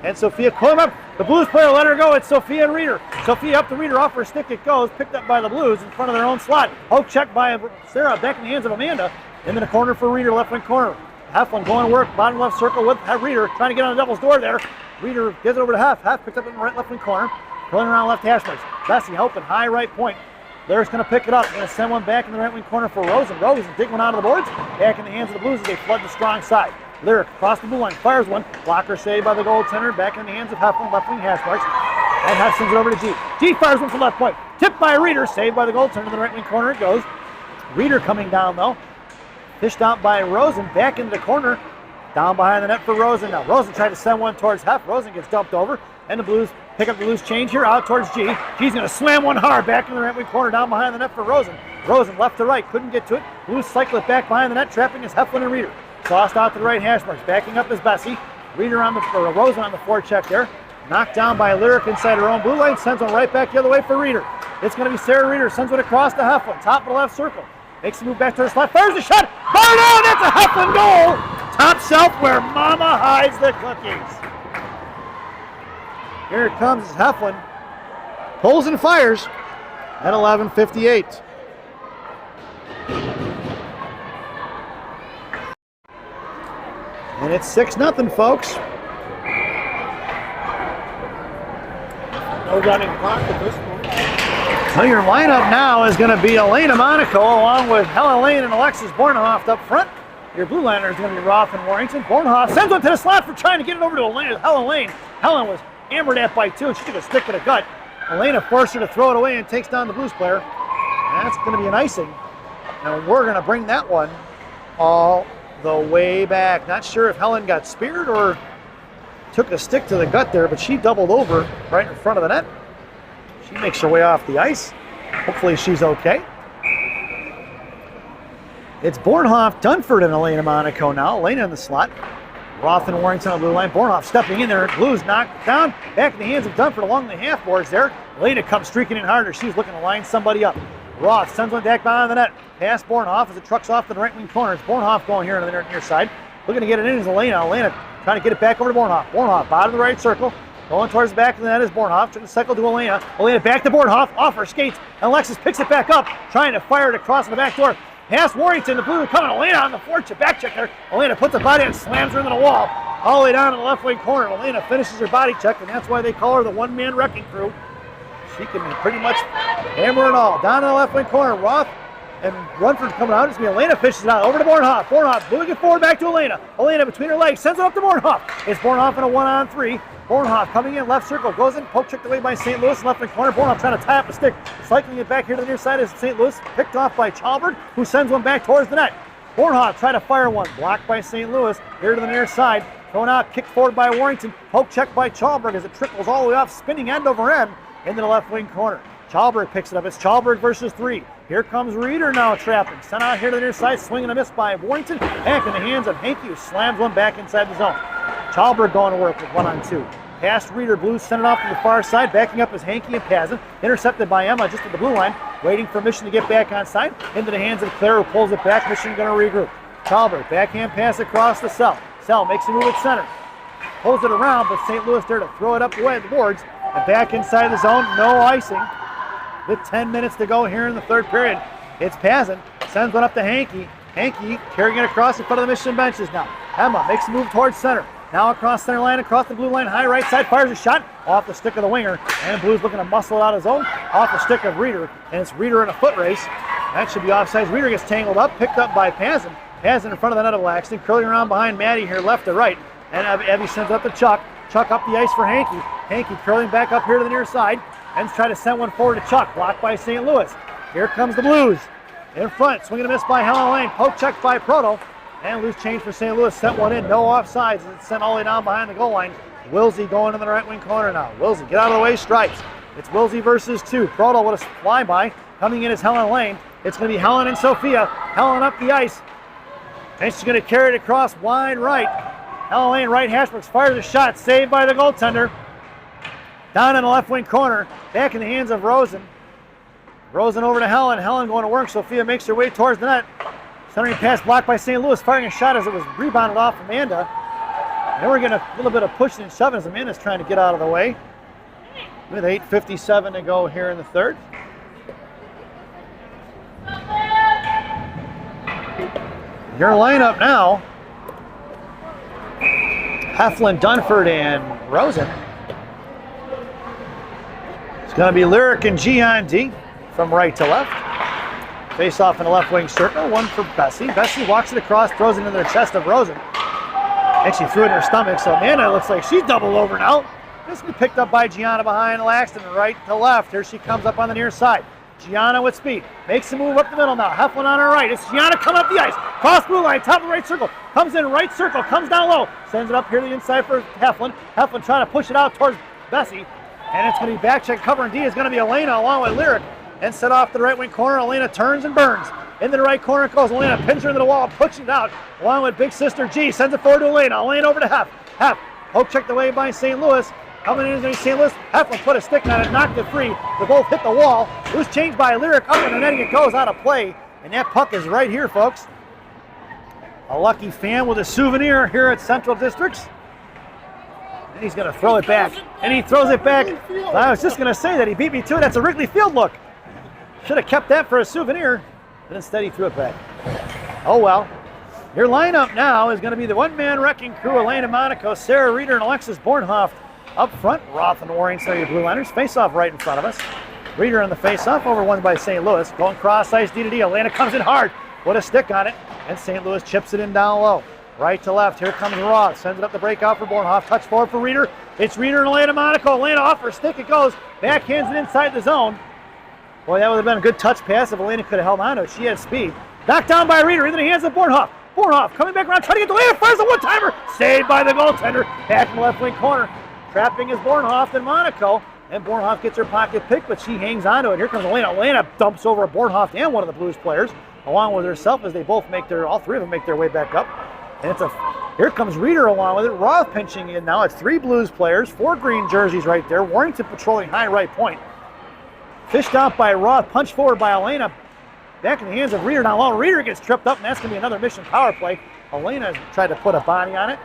And Sophia caught him up. The Blues player let her go. It's Sophia and Reeder. Sophia up the Reeder, off her stick it goes. Picked up by the Blues in front of their own slot. Hook check by Sarah, back in the hands of Amanda. Into the corner for Reeder, left wing corner. Heflin going to work, bottom left circle with Reeder, trying to get on the Devil's door there. Reeder gives it over to Hef. Hef picked up in the right left wing corner. Pulling around left hash marks. Bessie helping, high right point. Lyrick's going to pick it up. Going to send one back in the right wing corner for Rosen. Rosen dig one out of the boards. Back in the hands of the Blues as they flood the strong side. Lyric across the blue line, fires one. Blocker saved by the goaltender. Back in the hands of Heflin, left wing hash marks. And Hef sends it over to G. G fires one from left point. Tipped by Reeder, saved by the goaltender in the right wing corner it goes. Reeder coming down though. Fished out by Rosen, back into the corner. Down behind the net for Rosen now. Rosen tried to send one towards Heff. Rosen gets dumped over. And the Blues pick up the loose change here out towards G. G's going to slam one hard back in the right wing corner down behind the net for Rosen. Rosen left to right, couldn't get to it. Blues cycle it back behind the net, trapping his Heflin and Reeder. Tossed out to the right hash marks. Backing up is Bessie. Reeder on the Rosen on the forecheck there. Knocked down by Lyric inside her own blue line. Sends one right back the other way for Reeder. It's going to be Sarah Reeder. Sends one across to Heflin. Top of the left circle. Makes a move back to her left. Fires a shot. Fired out. That's a Heflin goal. Top shelf where Mama hides the cookies. Here it comes, Heflin. Pulls and fires at 11:58. And it's 6-0, folks. No running clock at this point. So your lineup now is going to be Elena Monaco along with Helen Lane and Alexis Bornhoff up front. Your blue liner is going to be Roth and Warrington. Bornhoff sends one to the slot for trying to get it over to Helen Lane. Helen was hammered at by two, and she took a stick to the gut. Elena forced her to throw it away and takes down the Blues player. And that's going to be an icing. And we're going to bring that one all the way back. Not sure if Helen got speared or took a stick to the gut there, but she doubled over right in front of the net. She makes her way off the ice. Hopefully she's okay. It's Bornhoff, Dunford, and Elena Monaco now. Elena in the slot. Roth and Warrington on the blue line. Bornhoff stepping in there. Blues knocked down. Back in the hands of Dunford along the half boards there. Elena comes streaking in harder. She's looking to line somebody up. Roth sends one back behind the net. Pass Bornhoff as it trucks off to the right wing corner. It's Bornhoff going here on the near side. Looking to get it in is Elena. Elena trying to get it back over to Bornhoff. Bornhoff bottom of the right circle. Going towards the back of the net is Bornhoff. Trying to cycle to Elena. Elena back to Bornhoff. Off her skates. And Alexis picks it back up. Trying to fire it across the back door. Pass Warrington. The Blues coming. Elena on the forecheck back check there. Elena puts the body and slams her into the wall. All the way down to the left wing corner. Elena finishes her body check, and that's why they call her the one-man wrecking crew. She can pretty much hammer it all. Down to the left wing corner. Roth and Runford coming out. It's going to be Elena fishes it out. Over to Bornhoff. Bornhoff moving it forward back to Elena. Elena between her legs. Sends it up to Bornhoff. It's Bornhoff in a 1-on-3. Bornhoff coming in left circle. Goes in. Poke checked away by St. Louis. Left wing corner. Bornhoff trying to tie up a stick. Cycling it back here to the near side is St. Louis. Picked off by Chalbert, who sends one back towards the net. Bornhoff tried to fire one. Blocked by St. Louis. Here to the near side. Thrown out. Kicked forward by Warrington. Poke checked by Chalbert as it trickles all the way off. Spinning end over end into the left wing corner. Chalbert picks it up. It's Chalbert versus 3. Here comes Reeder now trapping. Sent out here to the near side. Swinging a miss by Warrington. Back in the hands of Hankey, who slams one back inside the zone. Chalbert going to work with 1-on-2. Past Reeder. Blues send it off to the far side. Backing up is Hankey and Pazin. Intercepted by Emma just at the blue line. Waiting for Mission to get back on side. Into the hands of Claire, who pulls it back. Mission going to regroup. Chalbert. Backhand pass across the Sell. Sell makes a move at center. Pulls it around, but St. Louis there to throw it up the way at the boards. And back inside the zone. No icing. With 10 minutes to go here in the third period. It's Pazin. Sends one up to Hankey. Hankey carrying it across in front of the Mission benches now. Emma makes a move towards center. Now across center line, across the blue line, high right side, fires a shot off the stick of the winger. And Blues looking to muscle it out of zone. Off the stick of Reeder. And it's Reeder in a foot race. That should be offsides. Reeder gets tangled up, picked up by Pazin. Pazin in front of the net of Laxton, curling around behind Maddie here left to right. And Evie sends up to Chuck. Chuck up the ice for Hankey. Hankey curling back up here to the near side. And try to send one forward to Chuck. Blocked by St. Louis. Here comes the Blues. In front. Swinging a miss by Helen Lane. Poke checked by Proto. And loose change for St. Louis. Sent one in. No offsides. It's sent all the way down behind the goal line. Wilsey going in the right wing corner now. Wilsey, get out of the way. Stripes. It's Wilsey versus 2. Proto with a flyby. Coming in is Helen Lane. It's going to be Helen and Sophia. Helen up the ice. And she's going to carry it across wide right. Helen Lane, right hash marks, fires a shot. Saved by the goaltender. Down in the left wing corner. Back in the hands of Rosen. Rosen over to Helen. Helen going to work. Sophia makes her way towards the net. Centering pass blocked by St. Louis. Firing a shot as it was rebounded off Amanda. Then we're getting a little bit of pushing and shoving as Amanda's trying to get out of the way. With 8:57 to go here in the third. Your lineup now. Heflin, Dunford, and Rosen. It's going to be Lyric and G on D from right to left. Face off in the left wing circle. One for Bessie. Bessie walks it across, throws it into the chest of Rosen. And she threw it in her stomach, so Amanda looks like she's doubled over now. This will be picked up by Gianna behind Laxton, right to left. Here she comes up on the near side. Gianna with speed. Makes a move up the middle now. Heflin on her right. It's Gianna coming up the ice. Cross blue line, top of the right circle. Comes in right circle, comes down low. Sends it up here to the inside for Heflin. Heflin trying to push it out towards Bessie. And it's going to be back check covering D is going to be Elena along with Lyric. And set off to the right wing corner. Elena turns and burns. Into the right corner it goes. Elena pins her into the wall, pushes it out. Along with big sister G. Sends it forward to Elena. Elena over to Hef. Hef. Poke checked away by St. Louis. Coming in is going to be St. Louis. Heflin put a stick on it, knocked it free. They both hit the wall. Loose change by Lyric up in the netting. It goes out of play. And that puck is right here, folks. A lucky fan with a souvenir here at Central Districts. And he's going to throw it back. And he throws it back. I was just going to say that he beat me to it. That's a Wrigley Field look. Should have kept that for a souvenir. But instead he threw it back. Oh well. Your lineup now is going to be the one-man wrecking crew, Elena Monaco, Sarah Reeder, and Alexis Bornhoft. Up front, Roth and Warring, so your Blue Liners. Face-off right in front of us. Reeder on the face-off, over one by St. Louis. Going cross-ice, D to D. Elena comes in hard. Put a stick on it, and St. Louis chips it in down low. Right to left, here comes Roth. Sends it up the breakout for Bornhoft. Touch forward for Reeder. It's Reeder and Elena Monaco. Elena off her stick, it goes. Backhands it inside the zone. Boy, that would have been a good touch pass if Elena could have held on to it. She had speed. Knocked down by Reeder into the hands of Bornhoft. Bornhoft coming back around, trying to get to Elena. Fires a one-timer. Saved by the goaltender. Back in the left wing corner. Trapping is Bornhoft and Monaco. And Bornhoft gets her pocket pick, but she hangs on to it. Here comes Elena. Elena dumps over Bornhoft and one of the Blues players, along with herself, as they both all three of them make their way back up. And here comes Reeder along with it. Roth pinching in now. It's 3 Blues players, 4 green jerseys right there. Warrington patrolling high right point. Fished out by Roth, punched forward by Elena. Back in the hands of Reeder now low. Reeder gets tripped up, and that's going to be another mission power play. Elena tried to put a body on it.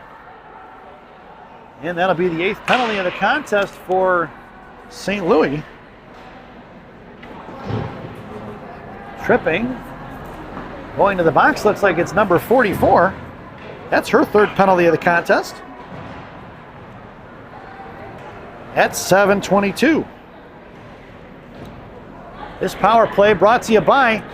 And that'll be the 8th penalty of the contest for St. Louis. Tripping. Going to the box, looks like it's number 44. That's her 3rd penalty of the contest. At 7:22. This power play brought to you by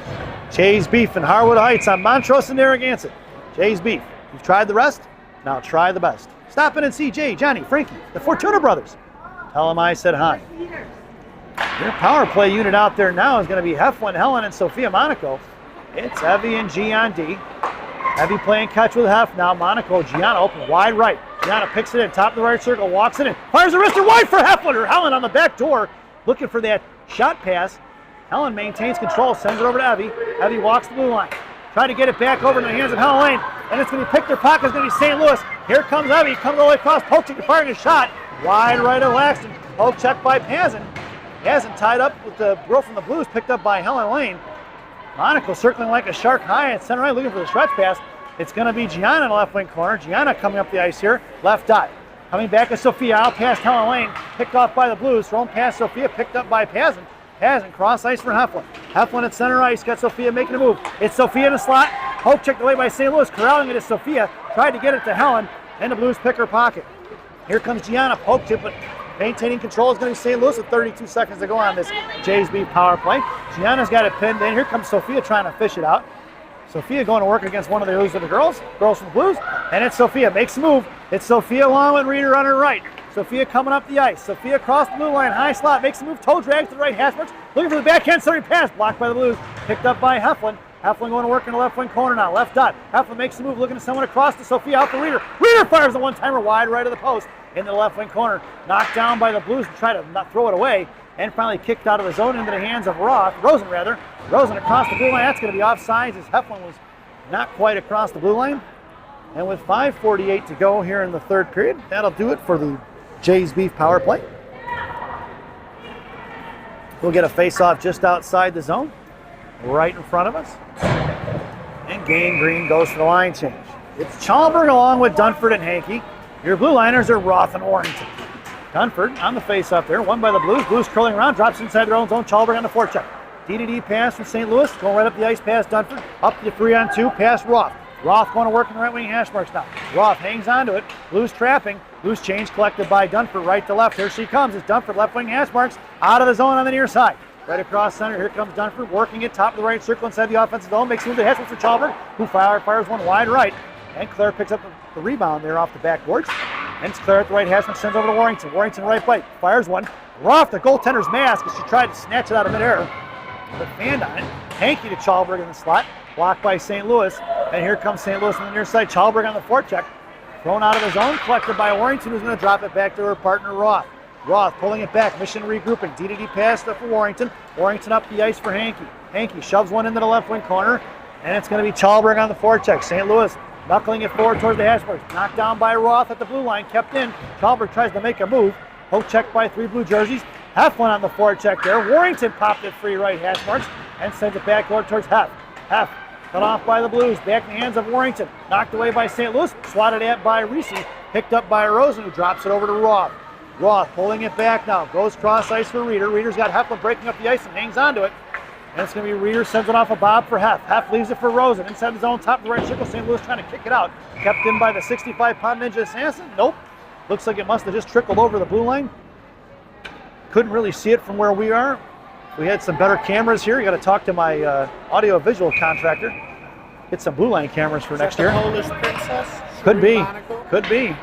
Jay's Beef in Harwood Heights on Montrose and Narragansett. Jay's Beef. You've tried the rest? Now try the best. Stop in and see Jay, Johnny, Frankie, the Fortuna brothers. Tell them I said hi. Your power play unit out there now is going to be Heflin, Helen, and Sophia Monaco. It's Evie and G on D. Evie playing catch with Hef. Now Monaco, Gianna open wide right. Gianna picks it in, top of the right circle, walks it in. Fires a wrister wide for Heflin, or Helen on the back door. Looking for that shot pass. Helen maintains control, sends it over to Evie. Evie walks the blue line. Trying to get it back over into the hands of Helen Lane. And it's going to be picked. Their pocket is going to be St. Louis. Here comes Evie. Comes all the way across. Poaching and firing a shot. Wide right of Laxton. Poke check by Pazin. Pazin tied up with the girl from the Blues. Picked up by Helen Lane. Monaco circling like a shark high at center right. Looking for the stretch pass. It's going to be Gianna in the left wing corner. Gianna coming up the ice here. Left dot. Coming back is Sophia. Out past Helen Lane. Picked off by the Blues. Thrown past Sophia. Picked up by Pazin. Pazin cross ice for Heflin. Heflin at center ice. Got Sophia making a move. It's Sophia in the slot. Poke checked away by St. Louis. Corralling it is Sophia. Tried to get it to Helen. And the Blues pick her pocket. Here comes Gianna. Poke chip, but maintaining control is going to be St. Louis with 32 seconds to go on this Jays Beef power play. Gianna's got it pinned in. Here comes Sophia trying to fish it out. Sophia going to work against one of the other girls from the Blues. And it's Sophia. Makes a move. It's Sophia along with Reeder on her right. Sophia coming up the ice. Sophia across the blue line, high slot, makes a move, toe drag to the right hash marks, looking for the backhand centering pass, blocked by the Blues, picked up by Heflin. Heflin going to work in the left wing corner now, left dot. Heflin makes the move, looking to someone across to Sophia, out to Reeder. Reeder fires the one-timer wide right of the post into the left wing corner, knocked down by the Blues to try to not throw it away, and finally kicked out of the zone into the hands of Rosen across the blue line. That's going to be offsides as Heflin was not quite across the blue line. And with 5:48 to go here in the 3rd period, that'll do it for the Jay's Beef power play. We'll get a face-off just outside the zone, right in front of us. And Game Green goes for the line change. It's Chalberg along with Dunford and Hankey. Your Blue Liners are Roth and Warrington. Dunford on the face-off there, won by the Blues. Blues curling around, drops inside their own zone. Chalberg on the forecheck. D-to-D pass from St. Louis, going right up the ice past Dunford. Up to 3-on-2, past Roth. Roth going to work in the right wing hash marks now. Roth hangs onto it. Blues trapping. Loose change collected by Dunford right to left. Here she comes. It's Dunford left wing hash marks out of the zone on the near side. Right across center. Here comes Dunford working it top of the right circle inside the offensive zone. Makes move to hash marks for Chalberg, who fires one wide right. And Claire picks up the rebound there off the backboards. Then it's clear at the right hash mark, sends over to Warrington. Warrington right bite, fires one. Off the goaltender's mask as she tried to snatch it out of midair. But fanned on it. Hankey to Chalberg in the slot. Blocked by St. Louis. And here comes St. Louis on the near side. Chalberg on the forecheck. Thrown out of his own, collected by Warrington, who's going to drop it back to her partner, Roth. Roth pulling it back, Mission regrouping. D-to-D pass for Warrington. Warrington up the ice for Hankey. Hankey shoves one into the left wing corner. And it's going to be Chalberg on the forecheck. St. Louis knuckling it forward towards the hash marks. Knocked down by Roth at the blue line, kept in. Chalberg tries to make a move. Poke checked by 3 blue jerseys. Heflin on the forecheck there. Warrington popped it free right hash marks and sends it back towards Hef. Hef cut off by the Blues. Back in the hands of Warrington. Knocked away by St. Louis. Swatted at by Reese. Picked up by Rosen, who drops it over to Roth. Roth pulling it back now. Goes cross ice for Reeder. Reeder's got Heflin breaking up the ice and hangs onto it. And it's going to be Reeder sends it off a Bob for Hef. Hef leaves it for Rosen. Inside the zone, top of the right circle. St. Louis trying to kick it out. Kept in by the 65-pound Ninja Sanson. Nope. Looks like it must have just trickled over the blue line. Couldn't really see it from where we are. If we had some better cameras here, you got to talk to my audio-visual contractor. Get some blue line cameras for next year. Polish princess? Could be. Could be.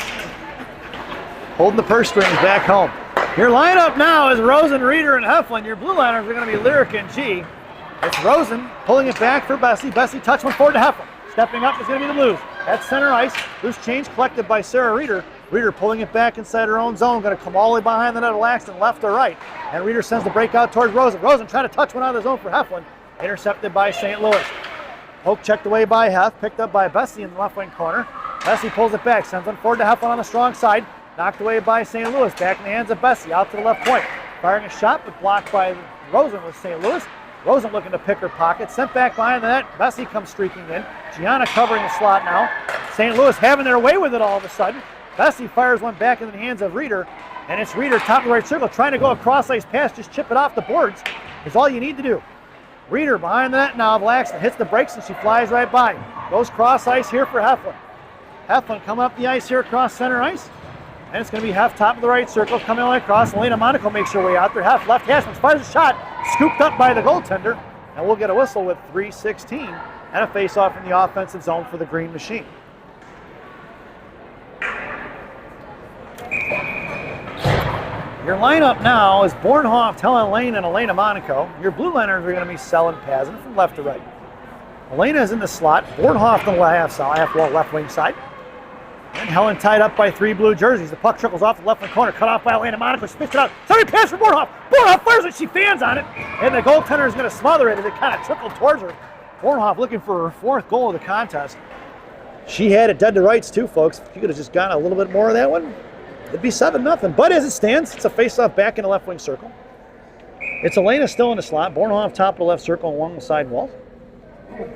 Holding the purse strings back home. Your lineup now is Rosen, Reeder, and Heflin. Your blue liners are going to be Lyric and G. It's Rosen pulling it back for Bessie. Bessie touch one forward to Heflin. Stepping up is going to be the Blues. At center ice, loose change collected by Sarah Reeder. Reeder pulling it back inside her own zone. Going to come all the way behind the net of Laxton, left or right. And Reeder sends the break out towards Rosen. Rosen trying to touch one out of the zone for Heflin. Intercepted by St. Louis. Poke checked away by Hef. Picked up by Bessie in the left wing corner. Bessie pulls it back. Sends it forward to Heflin on the strong side. Knocked away by St. Louis. Back in the hands of Bessie. Out to the left point. Firing a shot, but blocked by Rosen with St. Louis. Rosen looking to pick her pocket. Sent back behind the net. Bessie comes streaking in. Gianna covering the slot now. St. Louis having their way with it all of a sudden. Bessie fires one back into the hands of Reeder. And it's Reeder, top of the right circle, trying to go a cross-ice pass. Just chip it off the boards is all you need to do. Reeder behind the net now. Laxton hits the brakes and she flies right by. Goes cross-ice here for Heflin. Heflin coming up the ice here across center ice. And it's going to be Hef, top of the right circle, coming all the way across. Elena Monaco makes her way out there. Hef, left hash mark, fires a shot, scooped up by the goaltender. And we'll get a whistle with 3:16 and a face-off in the offensive zone for the Green Machine. Your lineup now is Bornhoff, Helen Lane, and Elena Monaco. Your blue liners are going to be Sell and Pazin from left to right. Elena is in the slot. Bornhoff on the left wing side. And Helen tied up by 3 blue jerseys. The puck trickles off the left wing corner, cut off by Elena Monaco, spits it out. Somebody pass for Bornhoff. Bornhoff fires it, she fans on it. And the goaltender is going to smother it as it kind of trickled towards her. Bornhoff looking for her 4th goal of the contest. She had it dead to rights too, folks. If you could have just gotten a little bit more of that one, it'd be 7-0. But as it stands, it's a face-off back in the left wing circle. It's Elena still in the slot. Bornhoff top of the left circle along the side wall.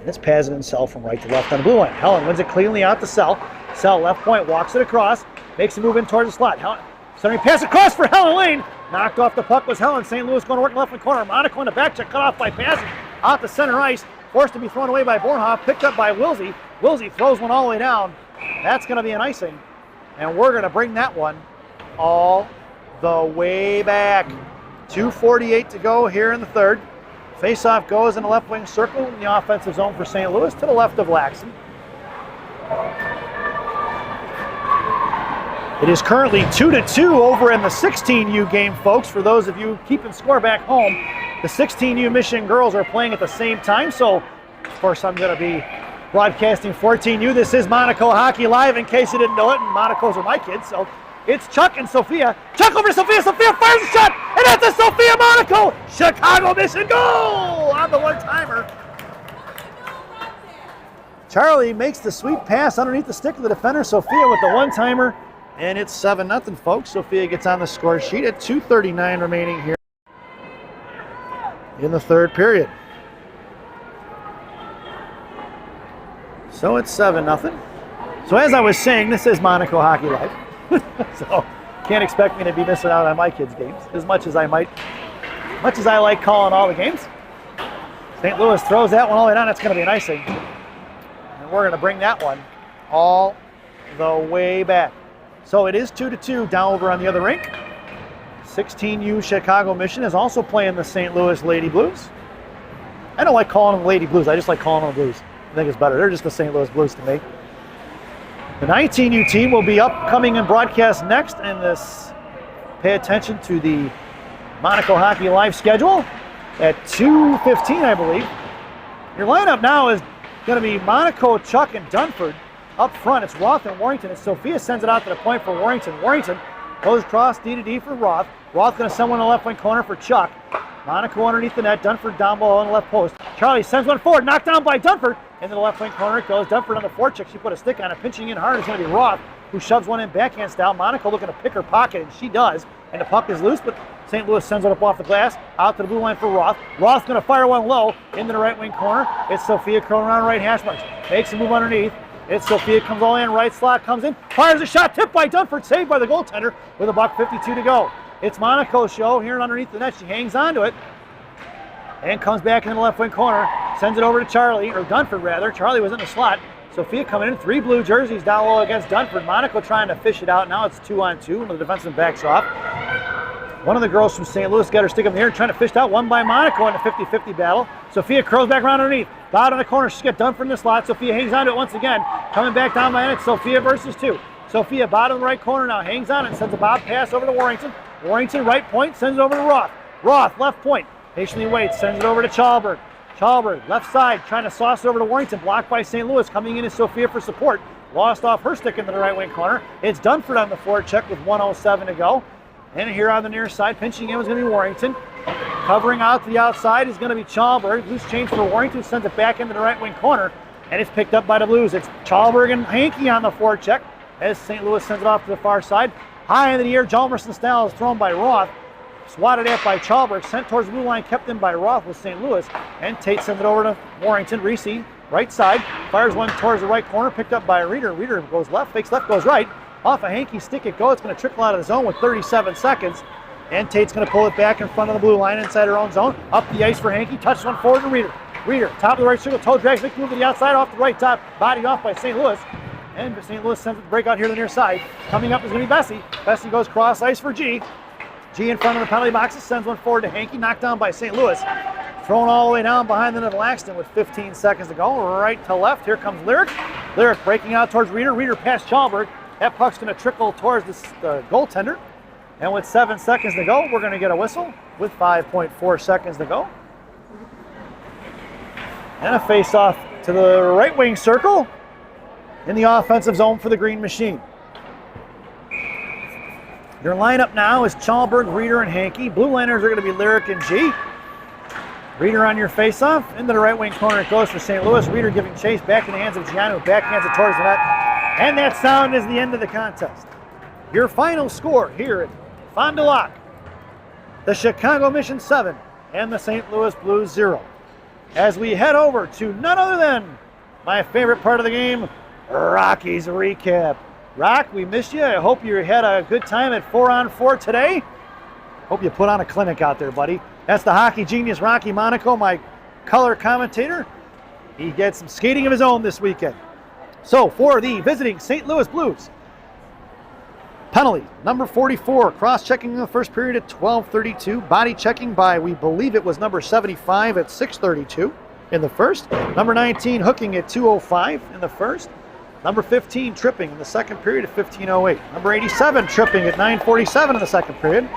It's Pazin and Sell from right to left on the blue line. Helen wins it cleanly out to Sell. Sell left point, walks it across, makes a move in towards the slot. Helen, sending pass across for Helen Lane. Knocked off the puck was Helen. St. Louis going to work in the left wing corner. Monaco in the back check, cut off by Pazin. Out to center ice, forced to be thrown away by Bornhoff, picked up by Wilsey. Wilsey throws one all the way down. That's going to be an icing. And we're going to bring that one all the way back. 2:48 to go here in the third. Face-off goes in the left wing circle in the offensive zone for St. Louis to the left of Laxton. It is currently 2-2 over in the 16U game, folks. For those of you keeping score back home, the 16U Michigan girls are playing at the same time. So, of course, I'm going to be broadcasting 14U. This is Monaco Hockey Live, in case you didn't know it. And Monaco's are my kids, so it's Chuck and Sophia. Chuck over to Sophia. Sophia fires a shot, and that's a Sophia Monaco Chicago Mission goal on the one-timer. Charlie makes the sweet pass underneath the stick of the defender. Sophia with the one-timer. And it's 7-0, folks. Sophia gets on the score sheet at 2:39 remaining here in the third period. So it's 7-0. So as I was saying, this is Monaco Hockey Live. So can't expect me to be missing out on my kids' games as much as I might. Much as I like calling all the games. St. Louis throws that one all the way down. That's going to be an icing. And we're going to bring that one all the way back. So it is 2-2 down over on the other rink. 16U Chicago Mission is also playing the St. Louis Lady Blues. I don't like calling them Lady Blues. I just like calling them Blues. I think it's better. They're just the St. Louis Blues to me. The 19U team will be upcoming and broadcast next in this. Pay attention to the Monaco Hockey Live schedule at 2:15, I believe. Your lineup now is going to be Monaco, Chuck, and Dunford. Up front, it's Roth and Warrington, and Sophia sends it out to the point for Warrington. Warrington goes across D to D for Roth. Roth going to send one in the left wing corner for Chuck. Monaco underneath the net, Dunford down below on the left post. Charlie sends one forward, knocked down by Dunford. Into the left wing corner it goes. Dunford on the forecheck. She put a stick on it. Pinching in hard is going to be Roth, who shoves one in backhand style. Monaco looking to pick her pocket, and she does. And the puck is loose, but St. Louis sends it up off the glass, out to the blue line for Roth. Roth's going to fire one low into the right wing corner. It's Sophia curling around right hash marks. Makes a move underneath. It's Sophia, comes all in, right slot, comes in, fires a shot, tipped by Dunford, saved by the goaltender with $1:52 to go. It's Monaco's show here underneath the net. She hangs onto it and comes back in the left wing corner, sends it over to Charlie, or Dunford rather. Charlie was in the slot. Sophia coming in, 3 blue jerseys down low against Dunford. Monaco trying to fish it out. Now it's 2-on-2 when the defenseman backs off. One of the girls from St. Louis got her stick up in the air trying to fish it out. Won by Monaco in the 50-50 battle. Sophia curls back around underneath. Bottom of the corner. She's got Dunford in the slot. Sophia hangs on to it once again. Coming back down by it. Sophia versus 2. Sophia bottom right corner now. Hangs on and sends a bob pass over to Warrington. Warrington right point. Sends it over to Roth. Roth left point. Patiently waits. Sends it over to Chalberg. Chalberg left side trying to sauce it over to Warrington. Blocked by St. Louis. Coming in is Sophia for support. Lost off her stick into the right wing corner. It's Dunford on the forecheck with 1:07 to go. And here on the near side, pinching in was going to be Warrington. Covering out to the outside is going to be Chalberg. Loose change for Warrington, sends it back into the right wing corner, and it's picked up by the Blues. It's Chalberg and Hankey on the forecheck as St. Louis sends it off to the far side. High into the air, Jalmerson style is thrown by Roth. Swatted at by Chalberg, sent towards the blue line, kept in by Roth with St. Louis. And Tate sends it over to Warrington. Reese, right side, fires one towards the right corner, picked up by Reeder. Reeder goes left, fakes left, goes right. Off a Hankey stick it goes. It's going to trickle out of the zone with 37 seconds. And Tate's going to pull it back in front of the blue line inside her own zone. Up the ice for Hankey. Touches one forward to Reeder. Reeder, top of the right circle, toe drags, big move to the outside, off the right top, bodied off by St. Louis. And St. Louis sends it to break out here to the near side. Coming up is going to be Bessie. Bessie goes cross ice for G. G in front of the penalty boxes, sends one forward to Hankey, knocked down by St. Louis. Thrown all the way down behind the net of Laxton with 15 seconds to go. Right to left, here comes Lyric. Lyric breaking out towards Reeder. Reeder past Chalberg. That puck's going to trickle towards the goaltender. And with 7 seconds to go, we're going to get a whistle with 5.4 seconds to go. And a face-off to the right wing circle in the offensive zone for the Green Machine. Your lineup now is Chalberg, Reeder, and Hankey. Blue liners are going to be Lyric and G. Reeder on your face-off. Into the right wing corner it goes for St. Louis. Reeder giving chase back in the hands of Giano. Backhands it towards the net. And that sound is the end of the contest. Your final score here at Fond du Lac. The Chicago Mission 7 and the St. Louis Blues 0. As we head over to none other than my favorite part of the game, Rocky's recap. Rock, we missed you. I hope you had a good time at 4-on-4 today. Hope you put on a clinic out there, buddy. That's the hockey genius, Rocky Monaco, my color commentator. He gets some skating of his own this weekend. So for the visiting St. Louis Blues, penalty, number 44, cross-checking in the first period at 12:32. Body checking by, we believe it was number 75 at 6:32 in the first. Number 19, hooking at 2:05 in the first. Number 15, tripping in the second period at 15:08. Number 87, tripping at 9:47 in the second period.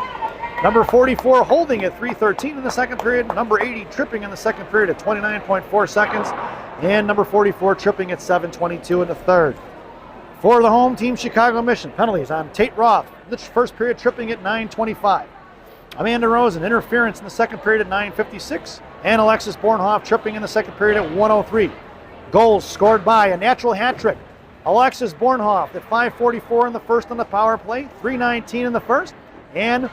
Number 44, holding at 3:13 in the second period. Number 80, tripping in the second period at 29.4 seconds. And number 44, tripping at 7:22 in the third. For the home team, Chicago Mission, penalties on Tate Roth. The first period, tripping at 9:25. Amanda Rosen, interference in the second period at 9:56. And Alexis Bornhoff, tripping in the second period at 1:03. Goals scored by a natural hat trick. Alexis Bornhoff at 5:44 in the first on the power play, 3:19 in the first. And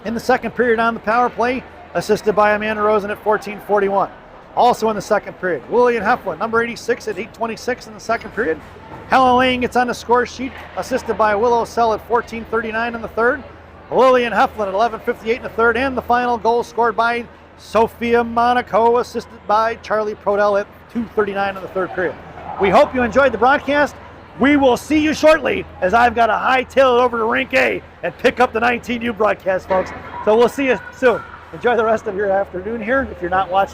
in the second period on the power play, assisted by Amanda Rosen at 14:41. Also in the second period, William Heflin, number 86 at 8:26 in the second period. Helen Lane gets on the score sheet, assisted by Willow Sell at 14:39 in the third. Lillian Heflin at 11:58 in the third. And the final goal scored by Sophia Monaco, assisted by Charlie Prodell at 2:39 in the third period. We hope you enjoyed the broadcast. We will see you shortly as I've got to hightail it over to Rink A and pick up the 19U broadcast, folks. So we'll see you soon. Enjoy the rest of your afternoon here if you're not watching